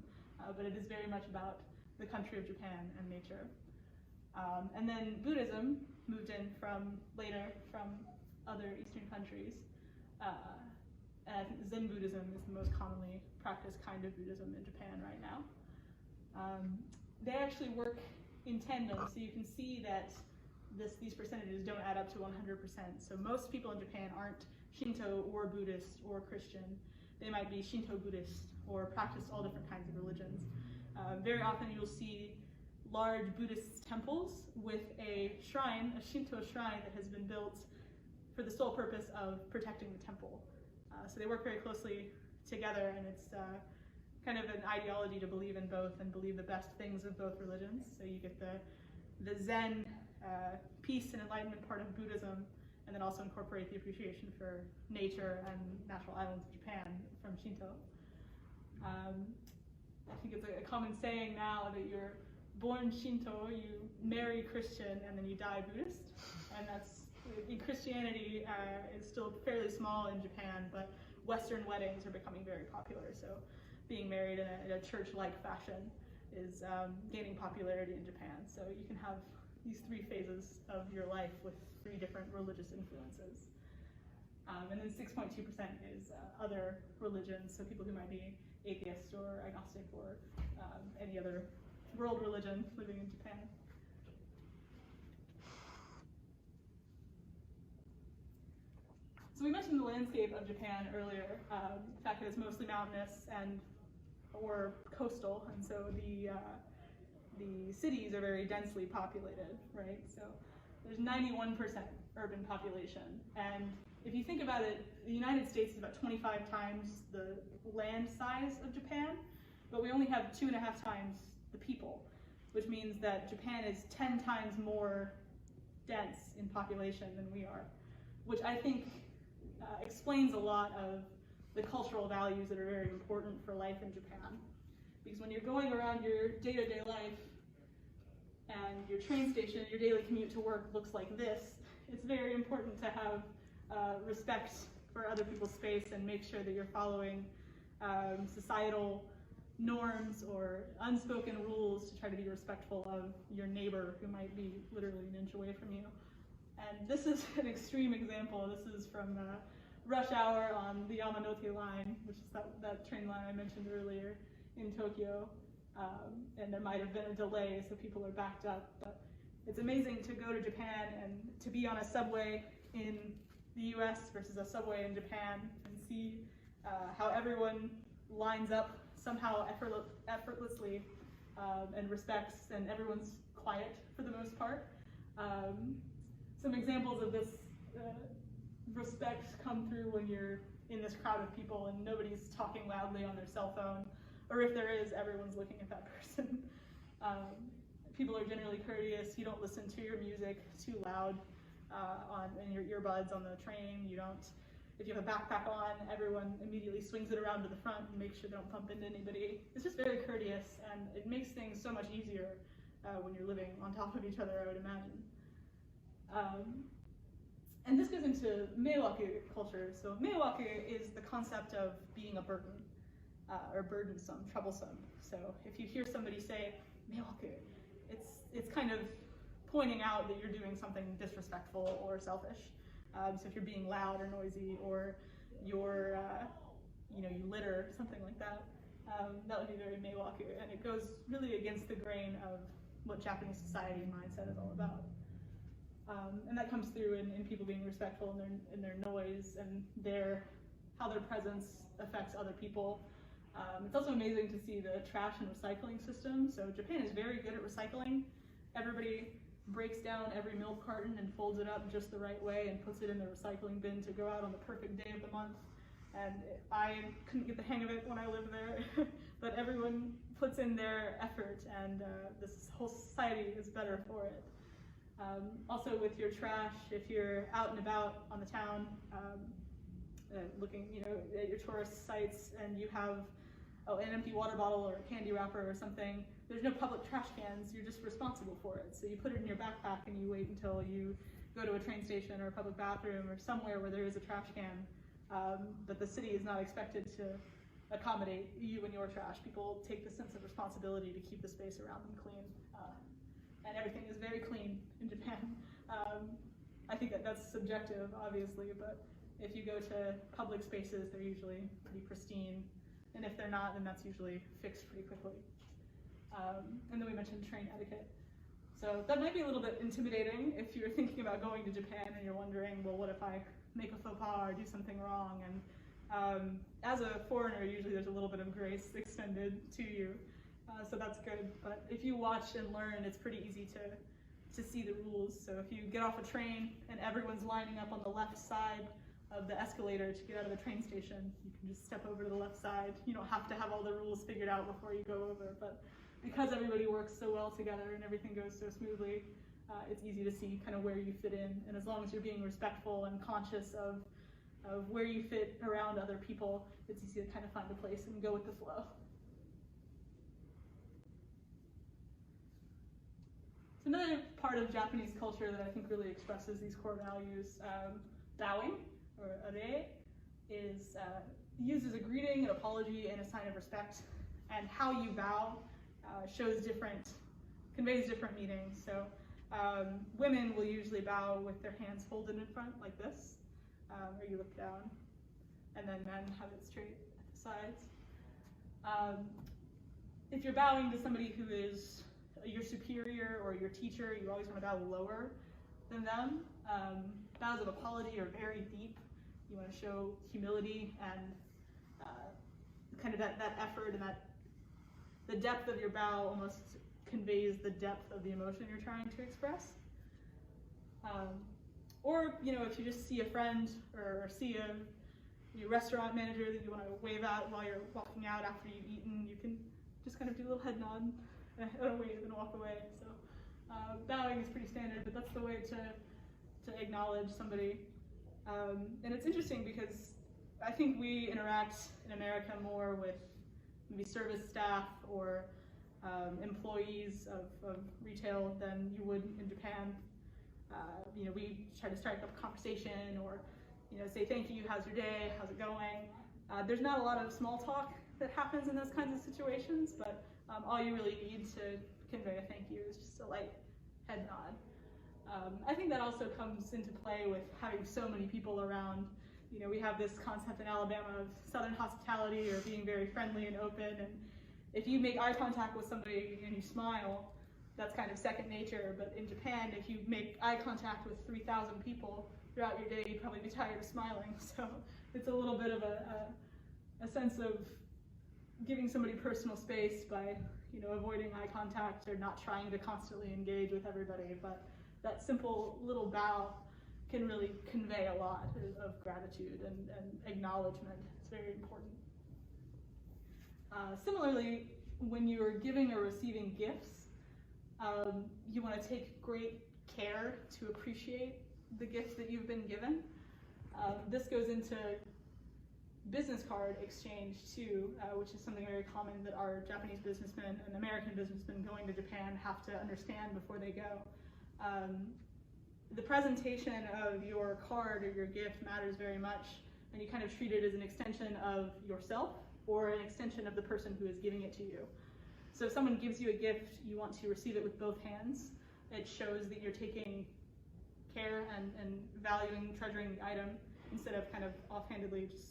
but it is very much about the country of Japan and nature. And then Buddhism moved in later from other Eastern countries. And I think Zen Buddhism is the most commonly practiced kind of Buddhism in Japan right now. They actually work in tandem, so you can see that these percentages don't add up to 100%. So most people in Japan aren't Shinto or Buddhist or Christian. They might be Shinto Buddhist or practice all different kinds of religions. Very often you'll see large Buddhist temples with a shrine, a Shinto shrine that has been built for the sole purpose of protecting the temple. So they work very closely together, and it's kind of an ideology to believe in both and believe the best things of both religions. So you get the Zen peace and enlightenment part of Buddhism, and then also incorporate the appreciation for nature and natural islands of Japan from Shinto. I think it's a common saying now that you're born Shinto, you marry Christian, and then you die Buddhist. And that's, in Christianity, is still fairly small in Japan, but Western weddings are becoming very popular. So being married in a church-like fashion is gaining popularity in Japan. So you can have these 3 phases of your life with 3 different religious influences. And then 6.2% is other religions, so people who might be atheist or agnostic or any other world religion living in Japan. So we mentioned the landscape of Japan earlier, the fact that it's mostly mountainous or coastal, and so the cities are very densely populated, right? So there's 91% urban population, and if you think about it, the United States is about 25 times the land size of Japan, but we only have 2.5 times the people, which means that Japan is 10 times more dense in population than we are, which I think explains a lot of the cultural values that are very important for life in Japan. Because when you're going around your day-to-day life and your train station, your daily commute to work looks like this, it's very important to have respect for other people's space and make sure that you're following societal norms or unspoken rules to try to be respectful of your neighbor who might be literally an inch away from you. And this is an extreme example. This is from rush hour on the Yamanote line, which is that train line I mentioned earlier in Tokyo, and there might have been a delay, so people are backed up. But it's amazing to go to Japan and to be on a subway in the US versus a subway in Japan and see how everyone lines up somehow effortlessly and respects, and everyone's quiet for the most part. Some examples of this respect come through when you're in this crowd of people and nobody's talking loudly on their cell phone, or if there is, everyone's looking at that person. People are generally courteous. You don't listen to your music too loud in your earbuds on the train. You don't, if you have a backpack on, everyone immediately swings it around to the front and makes sure they don't bump into anybody. It's just very courteous, and it makes things so much easier when you're living on top of each other, I would imagine. And this goes into meiwaku culture. So meiwaku is the concept of being a burden, or burdensome, troublesome. So if you hear somebody say meiwaku, it's kind of pointing out that you're doing something disrespectful or selfish. So if you're being loud or noisy, or you're, you litter, something like that, that would be very meiwaku. And it goes really against the grain of what Japanese society and mindset is all about. And that comes through in people being respectful in their noise and how their presence affects other people. It's also amazing to see the trash and recycling system. So Japan is very good at recycling. Everybody breaks down every milk carton and folds it up just the right way and puts it in the recycling bin to go out on the perfect day of the month. And I couldn't get the hang of it when I lived there, but everyone puts in their effort, and this whole society is better for it. Also with your trash, if you're out and about on the town, looking, at your tourist sites, and you have an empty water bottle or a candy wrapper or something, there's no public trash cans, you're just responsible for it. So you put it in your backpack and you wait until you go to a train station or a public bathroom or somewhere where there is a trash can. But the city is not expected to accommodate you and your trash. People take the sense of responsibility to keep the space around them clean. And everything is very clean in Japan. I think that's subjective, obviously, but if you go to public spaces, they're usually pretty pristine. And if they're not, then that's usually fixed pretty quickly. And then we mentioned train etiquette. So that might be a little bit intimidating if you're thinking about going to Japan and you're wondering, well, what if I make a faux pas or do something wrong? And as a foreigner, usually there's a little bit of grace extended to you. So that's good. But if you watch and learn, it's pretty easy to see the rules. So if you get off a train and everyone's lining up on the left side of the escalator to get out of the train station, you can just step over to the left side. You don't have to have all the rules figured out before you go over, but because everybody works so well together and everything goes so smoothly, it's easy to see kind of where you fit in. And as long as you're being respectful and conscious of where you fit around other people, it's easy to kind of find a place and go with the flow. So another part of Japanese culture that I think really expresses these core values, bowing, or are, is used as a greeting, an apology, and a sign of respect. And how you bow conveys different meanings. So women will usually bow with their hands folded in front like this, or you look down, and then men have it straight at the sides. If you're bowing to somebody who is your superior or your teacher, you always want to bow lower than them. Bows of apology are very deep. You want to show humility and kind of that effort, and the depth of your bow almost conveys the depth of the emotion you're trying to express. Or if you just see a friend or see a restaurant manager that you want to wave at while you're walking out after you've eaten, you can just kind of do a little head nod and wave and walk away. So bowing is pretty standard, but that's the way to acknowledge somebody. And it's interesting because I think we interact in America more with maybe service staff or employees of retail than you would in Japan. We try to strike up a conversation or say thank you, how's your day, how's it going. There's not a lot of small talk that happens in those kinds of situations, but all you really need to convey a thank you is just a light head nod. I think that also comes into play with having so many people around. We have this concept in Alabama of Southern hospitality or being very friendly and open, and if you make eye contact with somebody and you smile, that's kind of second nature. But in Japan, if you make eye contact with 3,000 people throughout your day, you'd probably be tired of smiling. So it's a little bit of a sense of giving somebody personal space by, avoiding eye contact or not trying to constantly engage with everybody. But that simple little bow can really convey a lot of gratitude and acknowledgement. It's very important. Similarly, when you're giving or receiving gifts, you want to take great care to appreciate the gift that you've been given. This goes into business card exchange too, which is something very common that our Japanese businessmen and American businessmen going to Japan have to understand before they go. The presentation of your card or your gift matters very much, and you kind of treat it as an extension of yourself or an extension of the person who is giving it to you. So if someone gives you a gift, you want to receive it with both hands. It shows that you're taking care and valuing, treasuring the item instead of kind of offhandedly just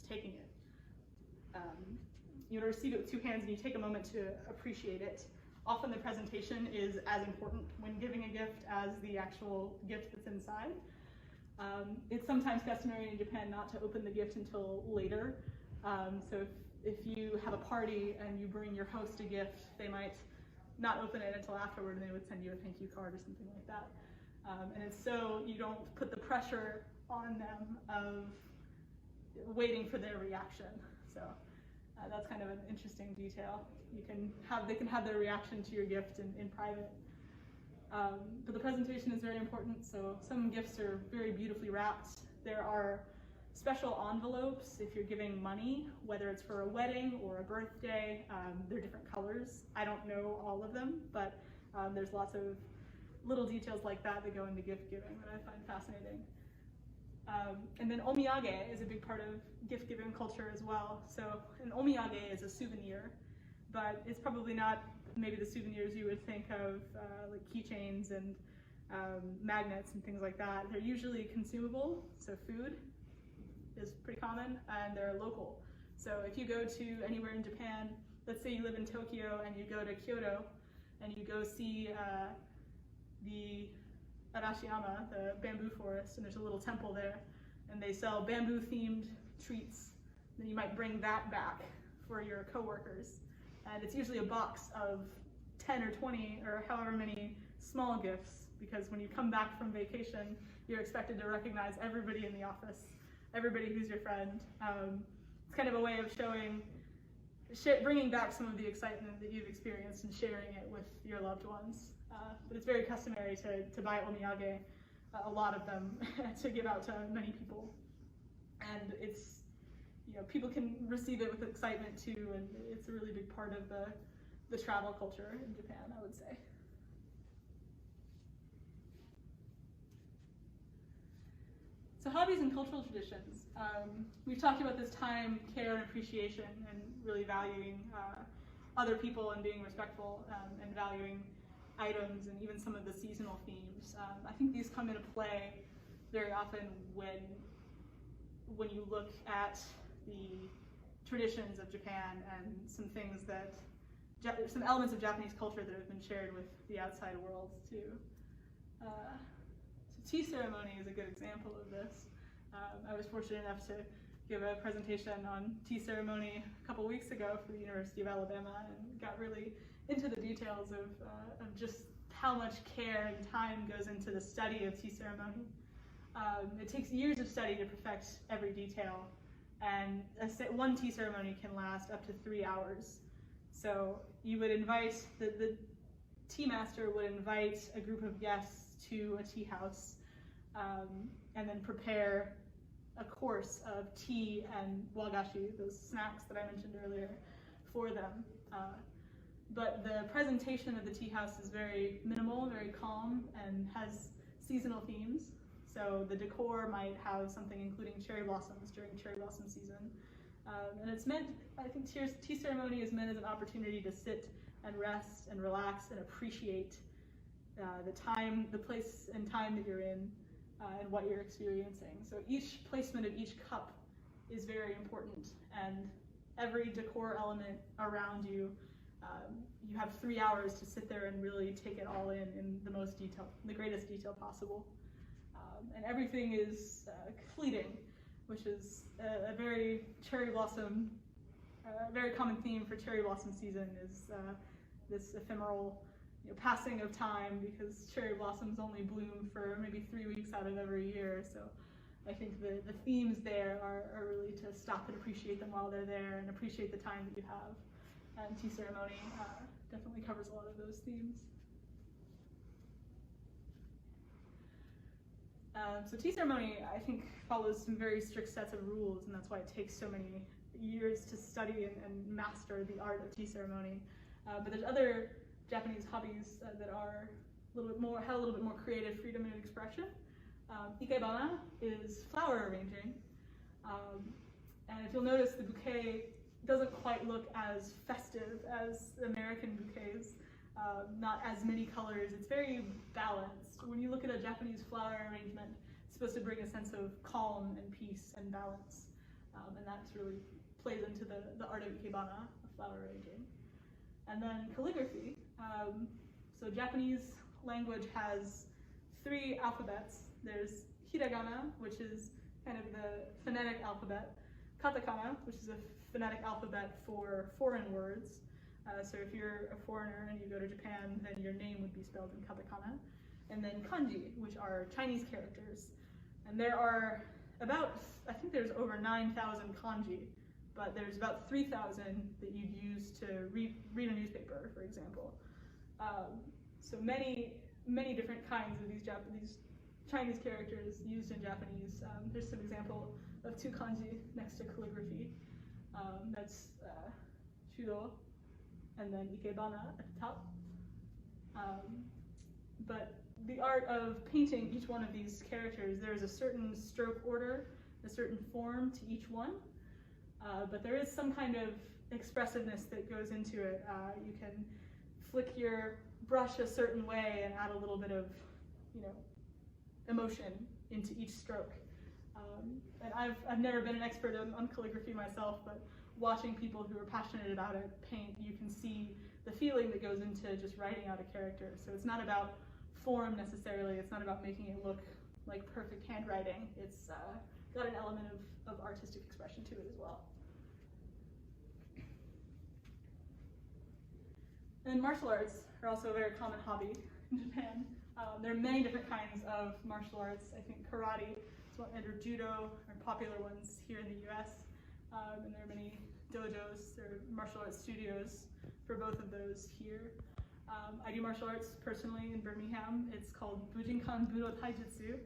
taking it. You want to receive it with two hands and you take a moment to appreciate it. Often the presentation is as important when giving a gift as the actual gift that's inside. It's sometimes customary in Japan not to open the gift until later. So if you have a party and you bring your host a gift, they might not open it until afterward, and they would send you a thank you card or something like that. And it's so you don't put the pressure on them of waiting for their reaction. So that's kind of an interesting detail. They can have their reaction to your gift in private. But the presentation is very important. So some gifts are very beautifully wrapped. There are special envelopes if you're giving money, whether it's for a wedding or a birthday. They're different colors. I don't know all of them, but there's lots of little details like that go into gift giving that I find fascinating. And then omiyage is a big part of gift giving culture as well. So an omiyage is a souvenir, but it's probably not maybe the souvenirs you would think of, like keychains and magnets and things like that. They're usually consumable, so food is pretty common, and they're local. So if you go to anywhere in Japan, let's say you live in Tokyo and you go to Kyoto and you go see the Narashino, the bamboo forest, and there's a little temple there, and they sell bamboo themed treats, then you might bring that back for your coworkers. And it's usually a box of 10 or 20 or however many small gifts, because when you come back from vacation, you're expected to recognize everybody in the office, everybody who's your friend. It's kind of a way of bringing back some of the excitement that you've experienced and sharing it with your loved ones. But it's very customary to buy omiyage, a lot of them, to give out to many people. And it's, people can receive it with excitement too, and it's a really big part of the travel culture in Japan, I would say. So hobbies and cultural traditions. We've talked about this time, care, and appreciation, and really valuing other people and being respectful and valuing items and even some of the seasonal themes. I think these come into play very often when you look at the traditions of Japan and some things some elements of Japanese culture that have been shared with the outside world too. So tea ceremony is a good example of this. I was fortunate enough to give a presentation on tea ceremony a couple weeks ago for the University of Alabama, and got really into the details of just how much care and time goes into the study of tea ceremony. It takes years of study to perfect every detail, and one tea ceremony can last up to 3 hours. So you would invite, the tea master would invite a group of guests to a tea house, and then prepare a course of tea and wagashi, those snacks that I mentioned earlier, for them. But the presentation of the tea house is very minimal, very calm, and has seasonal themes. So the decor might have something including cherry blossoms during cherry blossom season. And it's meant, I think tea ceremony is meant as an opportunity to sit and rest and relax and appreciate the time, the place and time that you're in, and what you're experiencing. So each placement of each cup is very important, and every decor element around you. You have 3 hours to sit there and really take it all in the greatest detail possible. And everything is fleeting, which is a very cherry blossom, very common theme for cherry blossom season is this ephemeral passing of time, because cherry blossoms only bloom for maybe 3 weeks out of every year. So I think the themes there are really to stop and appreciate them while they're there and appreciate the time that you have. And tea ceremony definitely covers a lot of those themes. So tea ceremony, I think, follows some very strict sets of rules, and that's why it takes so many years to study and master the art of tea ceremony. But there's other Japanese hobbies that are have a little bit more creative freedom and expression. Ikebana is flower arranging, and if you'll notice, the bouquet doesn't quite look as festive as American bouquets. Not as many colors. It's very balanced. When you look at a Japanese flower arrangement, it's supposed to bring a sense of calm and peace and balance, and that really plays into the art of ikebana, flower arranging. And then calligraphy. So Japanese language has 3 alphabets. There's hiragana, which is kind of the phonetic alphabet, katakana, which is a phonetic alphabet for foreign words. So if you're a foreigner and you go to Japan, then your name would be spelled in katakana. And then kanji, which are Chinese characters. And there are I think there's over 9,000 kanji, but there's about 3,000 that you'd use to read a newspaper, for example. So many different kinds of these Chinese characters used in Japanese. Here's some example of 2 kanji next to calligraphy. That's shudo, and then ikebana at the top. But the art of painting each one of these characters, there's a certain stroke order, a certain form to each one, but there is some kind of expressiveness that goes into it. You can flick your brush a certain way and add a little bit of, emotion into each stroke. And I've never been an expert on calligraphy myself, but watching people who are passionate about it paint, you can see the feeling that goes into just writing out a character. So it's not about form necessarily, it's not about making it look like perfect handwriting. It's got an element of artistic expression to it as well. And martial arts are also a very common hobby in Japan. There are many different kinds of martial arts. I think karate or judo are popular ones here in the US. And there are many dojos or martial arts studios for both of those here. I do martial arts personally in Birmingham. It's called Bujinkan Budo Taijutsu.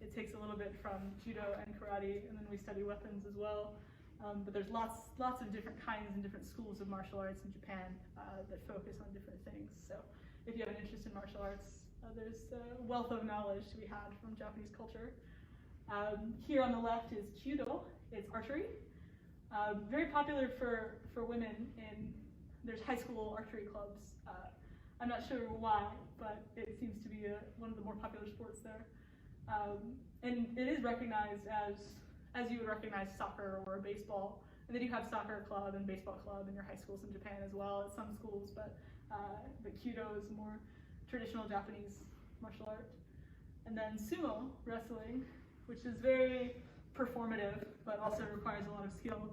It takes a little bit from judo and karate, and then we study weapons as well. But there's lots of different kinds and different schools of martial arts in Japan that focus on different things. So if you have an interest in martial arts, there's a wealth of knowledge to be had from Japanese culture. Here on the left is judo. It's archery. Very popular for women, and there's high school archery clubs. I'm not sure why, but it seems to be one of the more popular sports there. And it is recognized as you would recognize soccer or baseball. And they do have soccer club and baseball club in your high schools in Japan as well at some schools, but Kyudo is more traditional Japanese martial art. And then sumo wrestling, which is very performative, but also requires a lot of skill.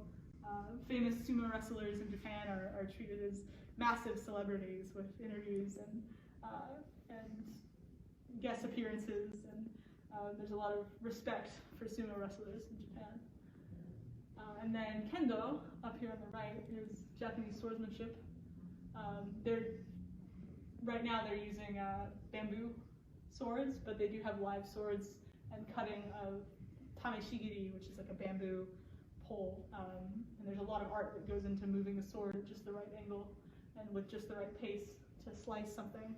Famous sumo wrestlers in Japan are treated as massive celebrities with interviews and guest appearances, and there's a lot of respect for sumo wrestlers in Japan. And then kendo, up here on the right, is Japanese swordsmanship. Right now they're using bamboo swords, but they do have live swords and cutting of tameshigiri, which is like a bamboo pole. And there's a lot of art that goes into moving the sword at just the right angle and with just the right pace to slice something.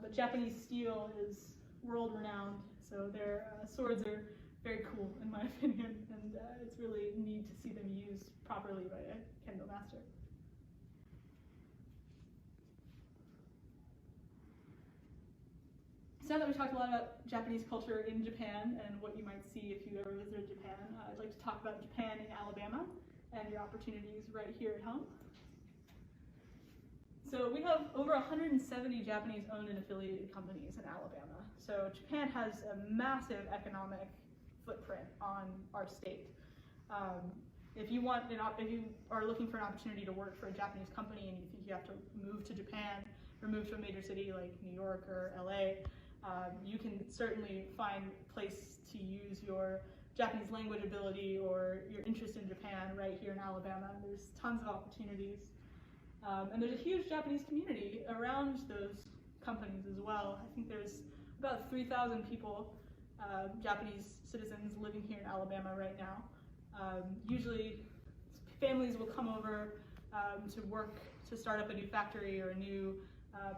But Japanese steel is world renowned, so their swords are very cool in my opinion, and it's really neat to see them used properly by a kendo master. So now that we talked a lot about Japanese culture in Japan and what you might see if you ever visited Japan, I'd like to talk about Japan in Alabama and your opportunities right here at home. So we have over 170 Japanese owned and affiliated companies in Alabama. So Japan has a massive economic footprint on our state. If you are looking for an opportunity to work for a Japanese company and you think you have to move to Japan or move to a major city like New York or LA, you can certainly find a place to use your Japanese language ability or your interest in Japan right here in Alabama. There's tons of opportunities. And there's a huge Japanese community around those companies as well. I think there's about 3,000 people, Japanese citizens living here in Alabama right now. Usually families will come over to work to start up a new factory or a new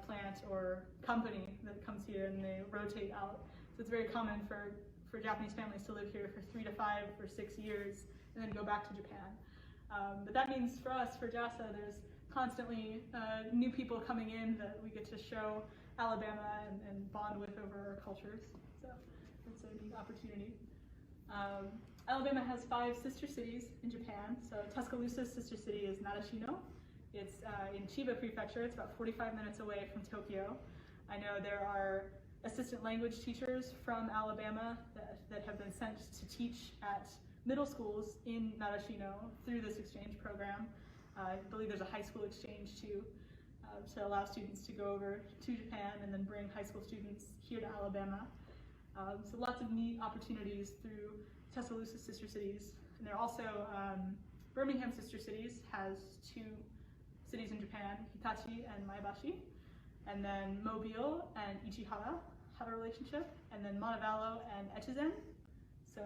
plant or company that comes here, and they rotate out. So it's very common for Japanese families to live here for 3 to 5 or 6 years and then go back to Japan. But that means for us, for JASA, there's constantly new people coming in that we get to show Alabama and bond with over our cultures. So it's a neat opportunity. Alabama has 5 sister cities in Japan. So Tuscaloosa's sister city is Narashino. It's in Chiba Prefecture. It's about 45 minutes away from Tokyo. I know there are assistant language teachers from Alabama that have been sent to teach at middle schools in Narashino through this exchange program. I believe there's a high school exchange too, to allow students to go over to Japan and then bring high school students here to Alabama. So lots of neat opportunities through Tuscaloosa sister cities. And there are also, Birmingham sister cities has 2 cities in Japan, Hitachi and Maebashi. And then Mobile and Ichihara have a relationship. And then Montevallo and Echizen. So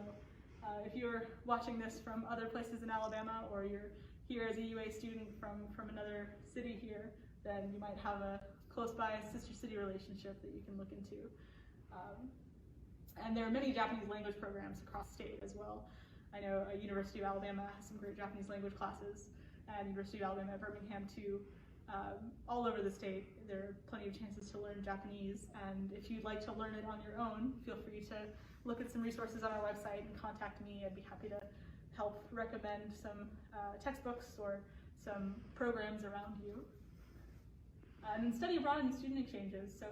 if you're watching this from other places in Alabama, or you're here as a UA student from another city here, then you might have a close by sister city relationship that you can look into. And there are many Japanese language programs across the state as well. I know University of Alabama has some great Japanese language classes, and University of Alabama at Birmingham too. All over the state, there are plenty of chances to learn Japanese, and if you'd like to learn it on your own, feel free to look at some resources on our website and contact me. I'd be happy to help recommend some textbooks or some programs around you. And then study abroad and student exchanges. So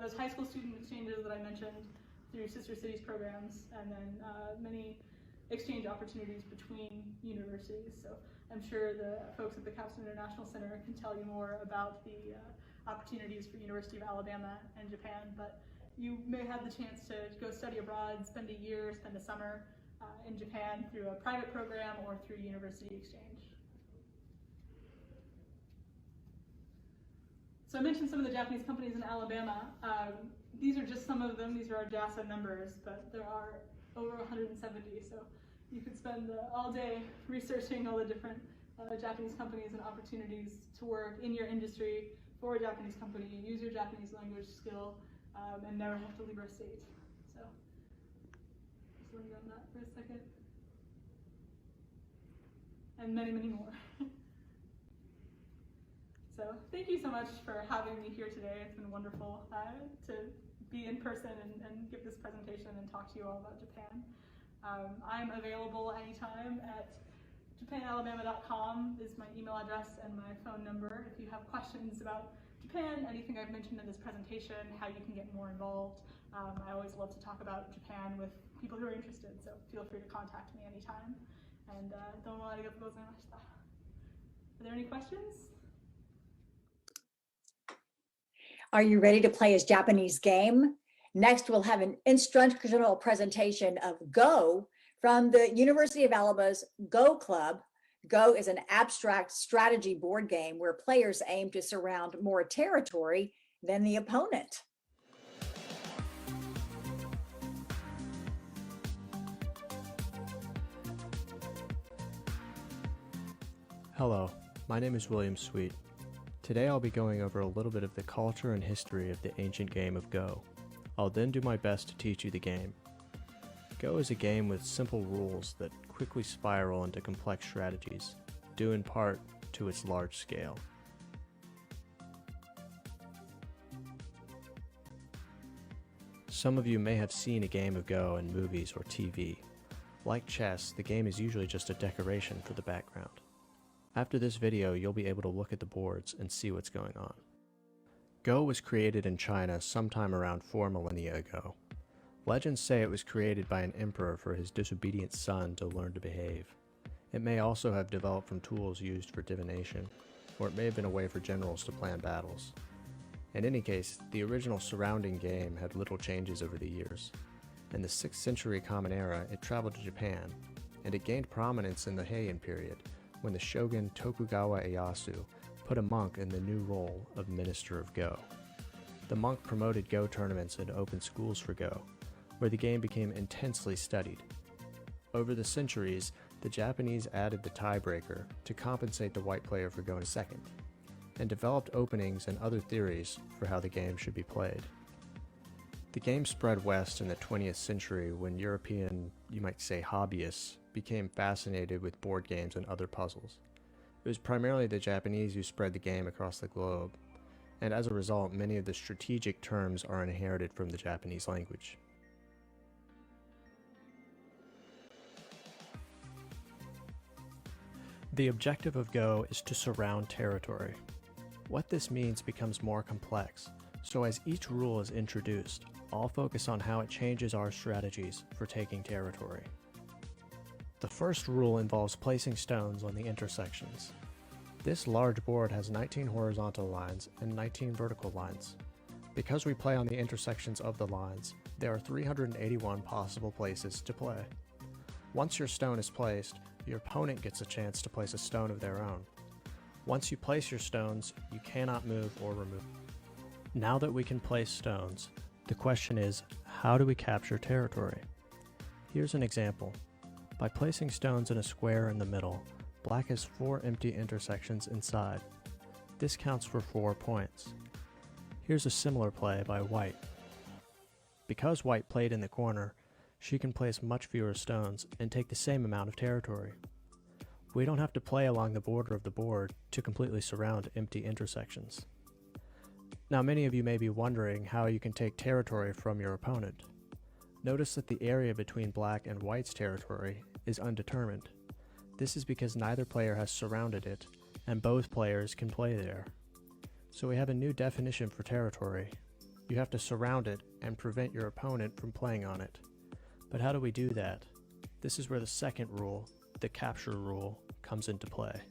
those high school student exchanges that I mentioned through Sister Cities programs, and then many exchange opportunities between universities. So I'm sure the folks at the Capstone International Center can tell you more about the opportunities for University of Alabama and Japan, but you may have the chance to go study abroad, spend a year, spend a summer in Japan through a private program or through university exchange. So I mentioned some of the Japanese companies in Alabama. These are just some of them. These are our JASA numbers, but there are over 170. So you could spend all day researching all the different Japanese companies and opportunities to work in your industry for a Japanese company, use your Japanese language skill, and never have to leave our state. So just learning on that for a second. And many, many more. So thank you so much for having me here today. It's been wonderful to be in person and give this presentation and talk to you all about Japan. I'm available anytime at japanalabama.com is my email address and my phone number. If you have questions about Japan, anything I've mentioned in this presentation, how you can get more involved. I always love to talk about Japan with people who are interested, so feel free to contact me anytime. And are there any questions? Are you ready to play his Japanese game? Next, we'll have an instructional presentation of Go from the University of Alabama's Go Club. Go is an abstract strategy board game where players aim to surround more territory than the opponent. Hello, my name is William Sweet. Today I'll be going over a little bit of the culture and history of the ancient game of Go. I'll then do my best to teach you the game. Go is a game with simple rules that quickly spiral into complex strategies, due in part to its large scale. Some of you may have seen a game of Go in movies or TV. Like chess, the game is usually just a decoration for the background. After this video, you'll be able to look at the boards and see what's going on. Go was created in China sometime around 4 millennia ago. Legends say it was created by an emperor for his disobedient son to learn to behave. It may also have developed from tools used for divination, or it may have been a way for generals to plan battles. In any case, the original surrounding game had little changes over the years. In the 6th century Common Era, it traveled to Japan, and it gained prominence in the Heian period, when the shogun Tokugawa Ieyasu put a monk in the new role of Minister of Go. The monk promoted Go tournaments and opened schools for Go, where the game became intensely studied. Over the centuries, the Japanese added the tiebreaker to compensate the white player for going second, and developed openings and other theories for how the game should be played. The game spread west in the 20th century when European, you might say hobbyists, became fascinated with board games and other puzzles. It was primarily the Japanese who spread the game across the globe, and as a result, many of the strategic terms are inherited from the Japanese language. The objective of Go is to surround territory. What this means becomes more complex, so as each rule is introduced, I'll focus on how it changes our strategies for taking territory. The first rule involves placing stones on the intersections. This large board has 19 horizontal lines and 19 vertical lines. Because we play on the intersections of the lines, there are 381 possible places to play. Once your stone is placed, your opponent gets a chance to place a stone of their own. Once you place your stones, you cannot move or remove. Now that we can place stones, the question is, how do we capture territory? Here's an example. By placing stones in a square in the middle, black has 4 empty intersections inside. This counts for 4 points. Here's a similar play by white. Because white played in the corner, she can place much fewer stones and take the same amount of territory. We don't have to play along the border of the board to completely surround empty intersections. Now, many of you may be wondering how you can take territory from your opponent. Notice that the area between black and white's territory is undetermined. This is because neither player has surrounded it, and both players can play there. So we have a new definition for territory. You have to surround it and prevent your opponent from playing on it. But how do we do that? This is where the second rule, the capture rule, comes into play.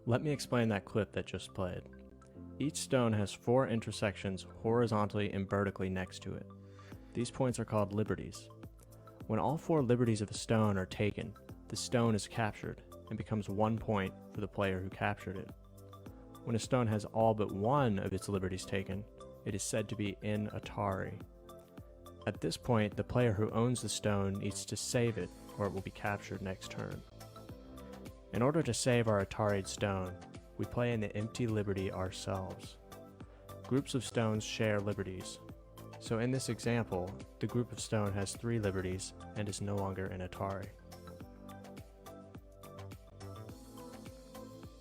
Let me explain that clip that just played. Each stone has 4 intersections horizontally and vertically next to it. These points are called liberties. When all 4 liberties of a stone are taken, the stone is captured and becomes 1 point for the player who captured it. When a stone has all but one of its liberties taken, it is said to be in Atari. At this point, the player who owns the stone needs to save it, or it will be captured next turn. In order to save our Atari'd stone, we play in the empty liberty ourselves. Groups of stones share liberties. So in this example, the group of stone has 3 liberties and is no longer in Atari.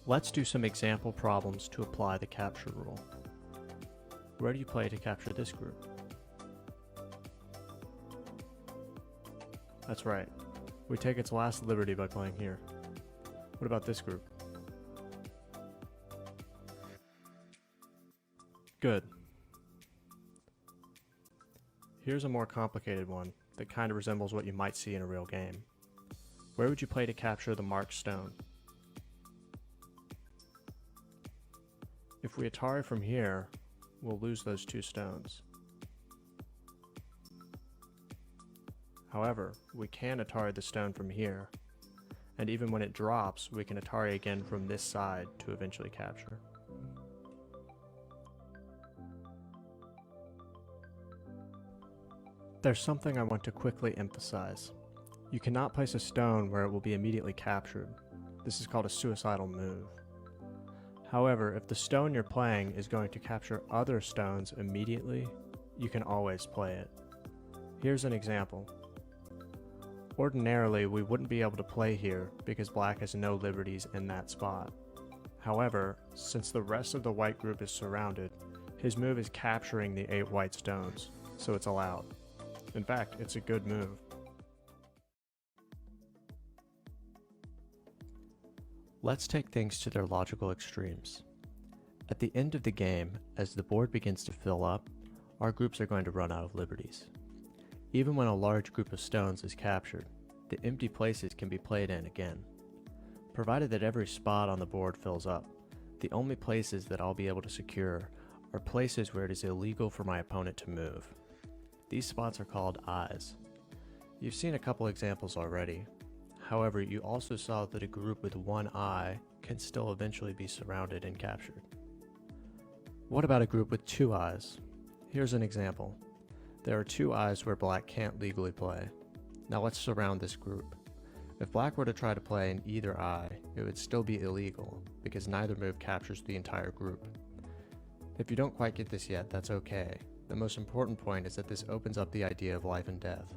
Let's do some example problems to apply the capture rule. Where do you play to capture this group? That's right. We take its last liberty by playing here. What about this group? Good. Here's a more complicated one that kind of resembles what you might see in a real game. Where would you play to capture the marked stone? If we Atari from here, we'll lose those 2 stones. However, we can Atari the stone from here, and even when it drops, we can Atari again from this side to eventually capture. There's something I want to quickly emphasize. You cannot place a stone where it will be immediately captured. This is called a suicidal move. However, if the stone you're playing is going to capture other stones immediately, you can always play it. Here's an example. Ordinarily, we wouldn't be able to play here because black has no liberties in that spot. However, since the rest of the white group is surrounded, his move is capturing the 8 white stones, so it's allowed. In fact, it's a good move. Let's take things to their logical extremes. At the end of the game, as the board begins to fill up, our groups are going to run out of liberties. Even when a large group of stones is captured, the empty places can be played in again. Provided that every spot on the board fills up, the only places that I'll be able to secure are places where it is illegal for my opponent to move. These spots are called eyes. You've seen a couple examples already. However, you also saw that a group with one eye can still eventually be surrounded and captured. What about a group with 2 eyes? Here's an example. There are 2 eyes where black can't legally play. Now let's surround this group. If black were to try to play in either eye, it would still be illegal because neither move captures the entire group. If you don't quite get this yet, that's okay. The most important point is that this opens up the idea of life and death.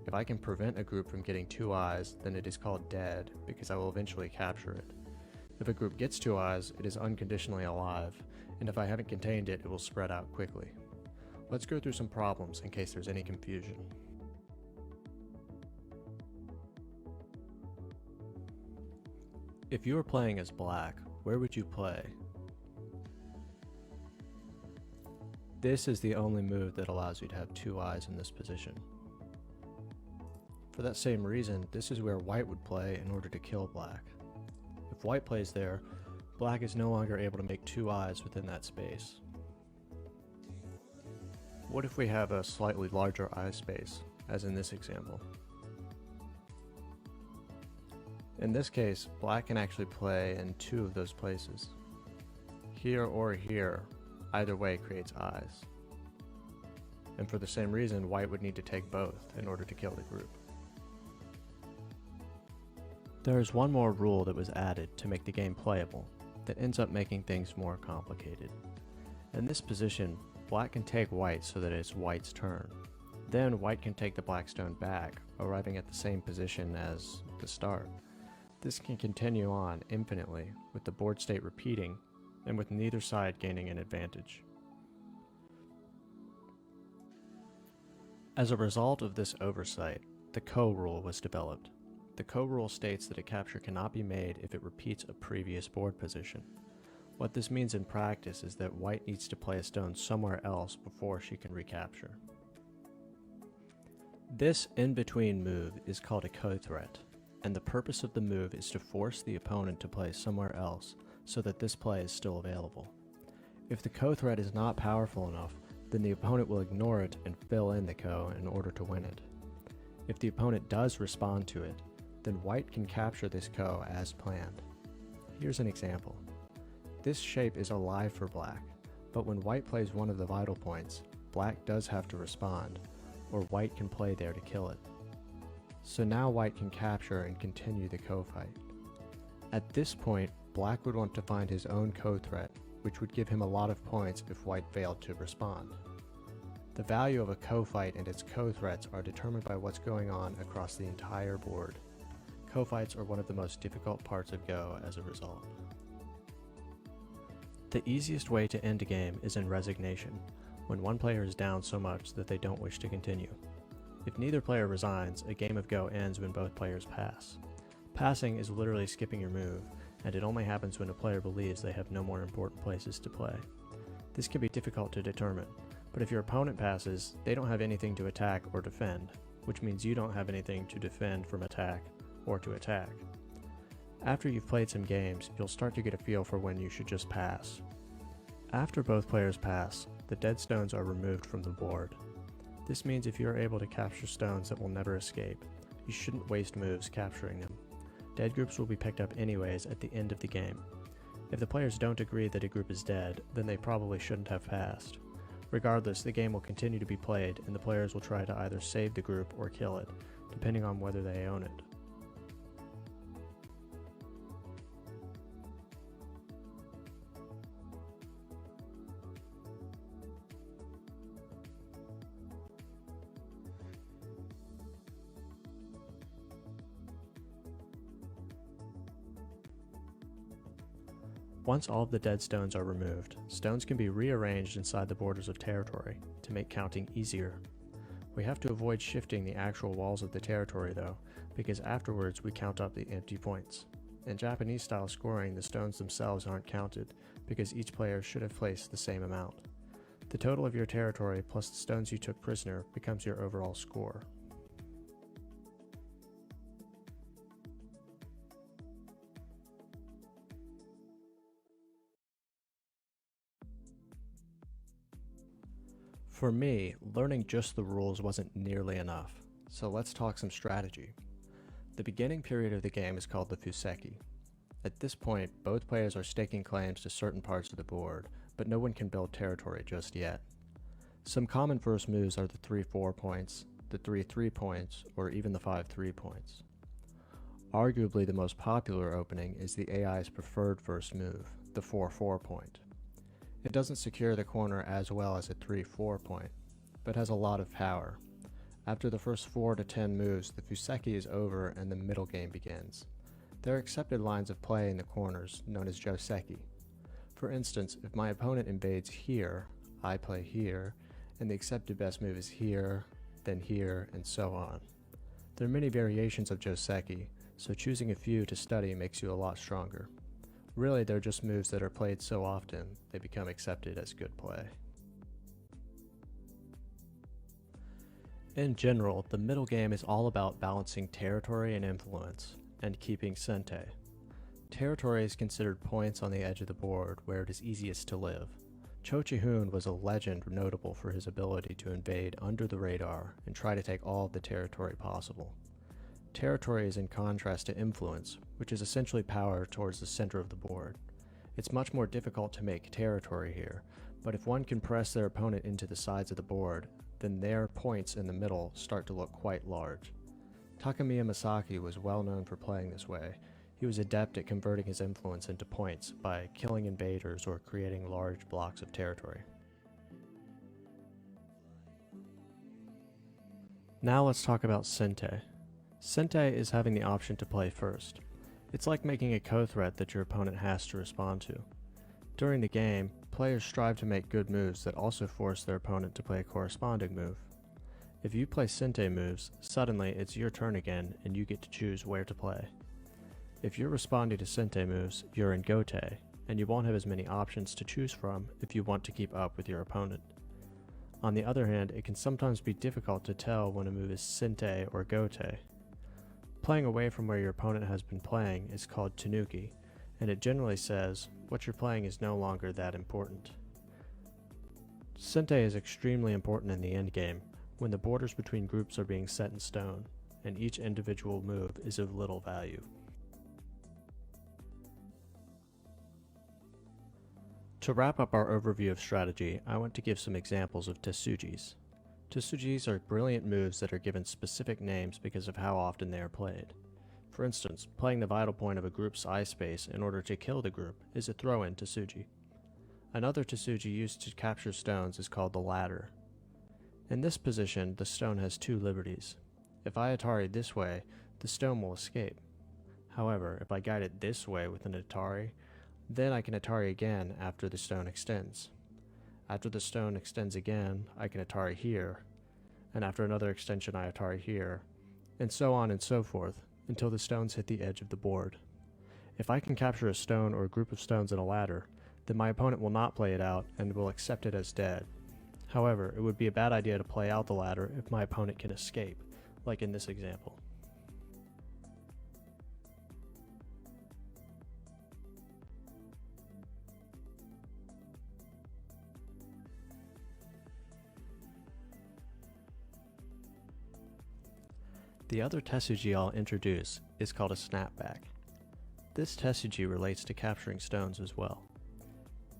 If I can prevent a group from getting 2 eyes, then it is called dead because I will eventually capture it. If a group gets 2 eyes, it is unconditionally alive, and if I haven't contained it, it will spread out quickly. Let's go through some problems in case there's any confusion. If you were playing as black, where would you play? This is the only move that allows you to have 2 eyes in this position. For that same reason, this is where white would play in order to kill black. If white plays there, black is no longer able to make 2 eyes within that space. What if we have a slightly larger eye space, as in this example? In this case, black can actually play in 2 of those places. Here or here, either way creates eyes. And for the same reason, white would need to take both in order to kill the group. There is one more rule that was added to make the game playable that ends up making things more complicated. In this position, black can take white so that it's white's turn. Then white can take the black stone back, arriving at the same position as the start. This can continue on infinitely, with the board state repeating, and with neither side gaining an advantage. As a result of this oversight, the co-rule was developed. The co-rule states that a capture cannot be made if it repeats a previous board position. What this means in practice is that white needs to play a stone somewhere else before she can recapture. This in-between move is called a co-threat, and the purpose of the move is to force the opponent to play somewhere else so that this play is still available. If the co-threat is not powerful enough, then the opponent will ignore it and fill in the co in order to win it. If the opponent does respond to it, then white can capture this co as planned. Here's an example. This shape is alive for black, but when white plays one of the vital points, black does have to respond, or white can play there to kill it. So now white can capture and continue the co-fight. At this point, black would want to find his own co-threat, which would give him a lot of points if white failed to respond. The value of a co-fight and its co-threats are determined by what's going on across the entire board. Co-fights are one of the most difficult parts of Go as a result. The easiest way to end a game is in resignation, when one player is down so much that they don't wish to continue. If neither player resigns, a game of Go ends when both players pass. Passing is literally skipping your move, and it only happens when a player believes they have no more important places to play. This can be difficult to determine, but if your opponent passes, they don't have anything to attack or defend, which means you don't have anything to defend from attack or to attack. After you've played some games, you'll start to get a feel for when you should just pass. After both players pass, the dead stones are removed from the board. This means if you're able to capture stones that will never escape, you shouldn't waste moves capturing them. Dead groups will be picked up anyways at the end of the game. If the players don't agree that a group is dead, then they probably shouldn't have passed. Regardless, the game will continue to be played, and the players will try to either save the group or kill it, depending on whether they own it. Once all of the dead stones are removed, stones can be rearranged inside the borders of territory to make counting easier. We have to avoid shifting the actual walls of the territory though, because afterwards we count up the empty points. In Japanese style scoring, the stones themselves aren't counted because each player should have placed the same amount. The total of your territory plus the stones you took prisoner becomes your overall score. For me, learning just the rules wasn't nearly enough, so let's talk some strategy. The beginning period of the game is called the Fuseki. At this point, both players are staking claims to certain parts of the board, but no one can build territory just yet. Some common first moves are the 3 4 points, the 3 3 points, or even the 5 3 points. Arguably the most popular opening is the AI's preferred first move, the 4 4 point. It doesn't secure the corner as well as a 3 4 point, but has a lot of power. After the first 4 to 10 moves, the Fuseki is over and the middle game begins. There are accepted lines of play in the corners, known as Joseki. For instance, if my opponent invades here, I play here, and the accepted best move is here, then here, and so on. There are many variations of Joseki, so choosing a few to study makes you a lot stronger. Really, they're just moves that are played so often, they become accepted as good play. In general, the middle game is all about balancing territory and influence, and keeping sente. Territory is considered points on the edge of the board where it is easiest to live. Cho Chi-hoon was a legend notable for his ability to invade under the radar and try to take all of the territory possible. Territory is in contrast to influence, which is essentially power towards the center of the board. It's much more difficult to make territory here, but if one can press their opponent into the sides of the board, then their points in the middle start to look quite large. Takamiya Masaki was well known for playing this way. He was adept at converting his influence into points by killing invaders or creating large blocks of territory. Now let's talk about sente. Sente is having the option to play first. It's like making a co-threat that your opponent has to respond to. During the game, players strive to make good moves that also force their opponent to play a corresponding move. If you play sente moves, suddenly it's your turn again and you get to choose where to play. If you're responding to sente moves, you're in gote, and you won't have as many options to choose from if you want to keep up with your opponent. On the other hand, it can sometimes be difficult to tell when a move is sente or gote. Playing away from where your opponent has been playing is called tanuki, and it generally says, what you're playing is no longer that important. Sente is extremely important in the endgame, when the borders between groups are being set in stone, and each individual move is of little value. To wrap up our overview of strategy, I want to give some examples of tessujis. Tessujis are brilliant moves that are given specific names because of how often they are played. For instance, playing the vital point of a group's eye space in order to kill the group is a throw-in tessuji. Another tessuji used to capture stones is called the ladder. In this position, the stone has 2 liberties. If I atari this way, the stone will escape. However, if I guide it this way with an atari, then I can atari again after the stone extends. After the stone extends again, I can atari here, and after another extension I atari here, and so on and so forth, until the stones hit the edge of the board. If I can capture a stone or a group of stones in a ladder, then my opponent will not play it out and will accept it as dead. However, it would be a bad idea to play out the ladder if my opponent can escape, like in this example. The other tessuji I'll introduce is called a snapback. This tessuji relates to capturing stones as well.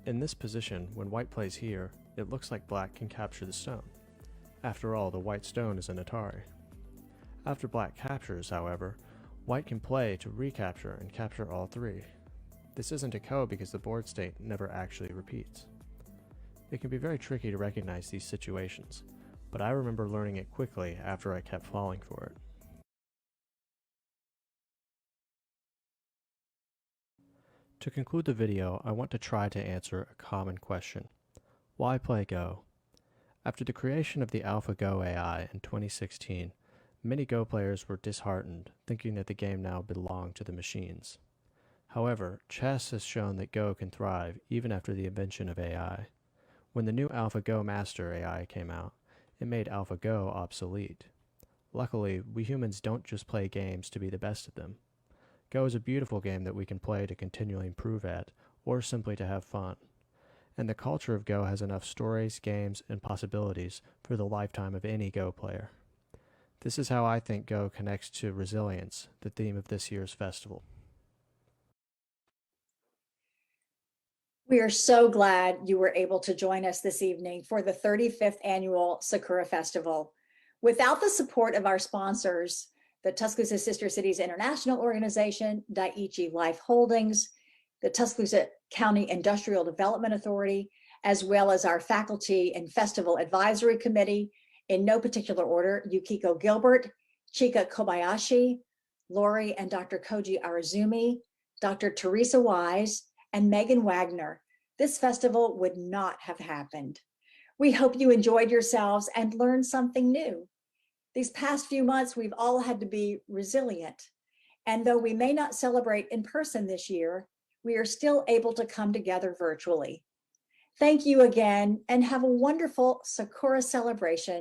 In this position, when white plays here, it looks like black can capture the stone. After all, the white stone is an atari. After black captures, however, white can play to recapture and capture all 3. This isn't a ko because the board state never actually repeats. It can be very tricky to recognize these situations, but I remember learning it quickly after I kept falling for it. To conclude the video, I want to try to answer a common question. Why play Go? After the creation of the AlphaGo AI in 2016, many Go players were disheartened, thinking that the game now belonged to the machines. However, chess has shown that Go can thrive even after the invention of AI. When the new AlphaGo Master AI came out, it made AlphaGo obsolete. Luckily, we humans don't just play games to be the best at them. Go is a beautiful game that we can play to continually improve at, or simply to have fun. And the culture of Go has enough stories, games, and possibilities for the lifetime of any Go player. This is how I think Go connects to resilience, the theme of this year's festival. We are so glad you were able to join us this evening for the 35th Annual Sakura Festival. Without the support of our sponsors, the Tuscaloosa Sister Cities International Organization, Daiichi Life Holdings, the Tuscaloosa County Industrial Development Authority, as well as our Faculty and Festival Advisory Committee, in no particular order, Yukiko Gilbert, Chika Kobayashi, Lori and Dr. Koji Arazumi, Dr. Teresa Wise, and Megan Wagner, this festival would not have happened. We hope you enjoyed yourselves and learned something new. These past few months, we've all had to be resilient. And though we may not celebrate in person this year, we are still able to come together virtually. Thank you again, and have a wonderful Sakura celebration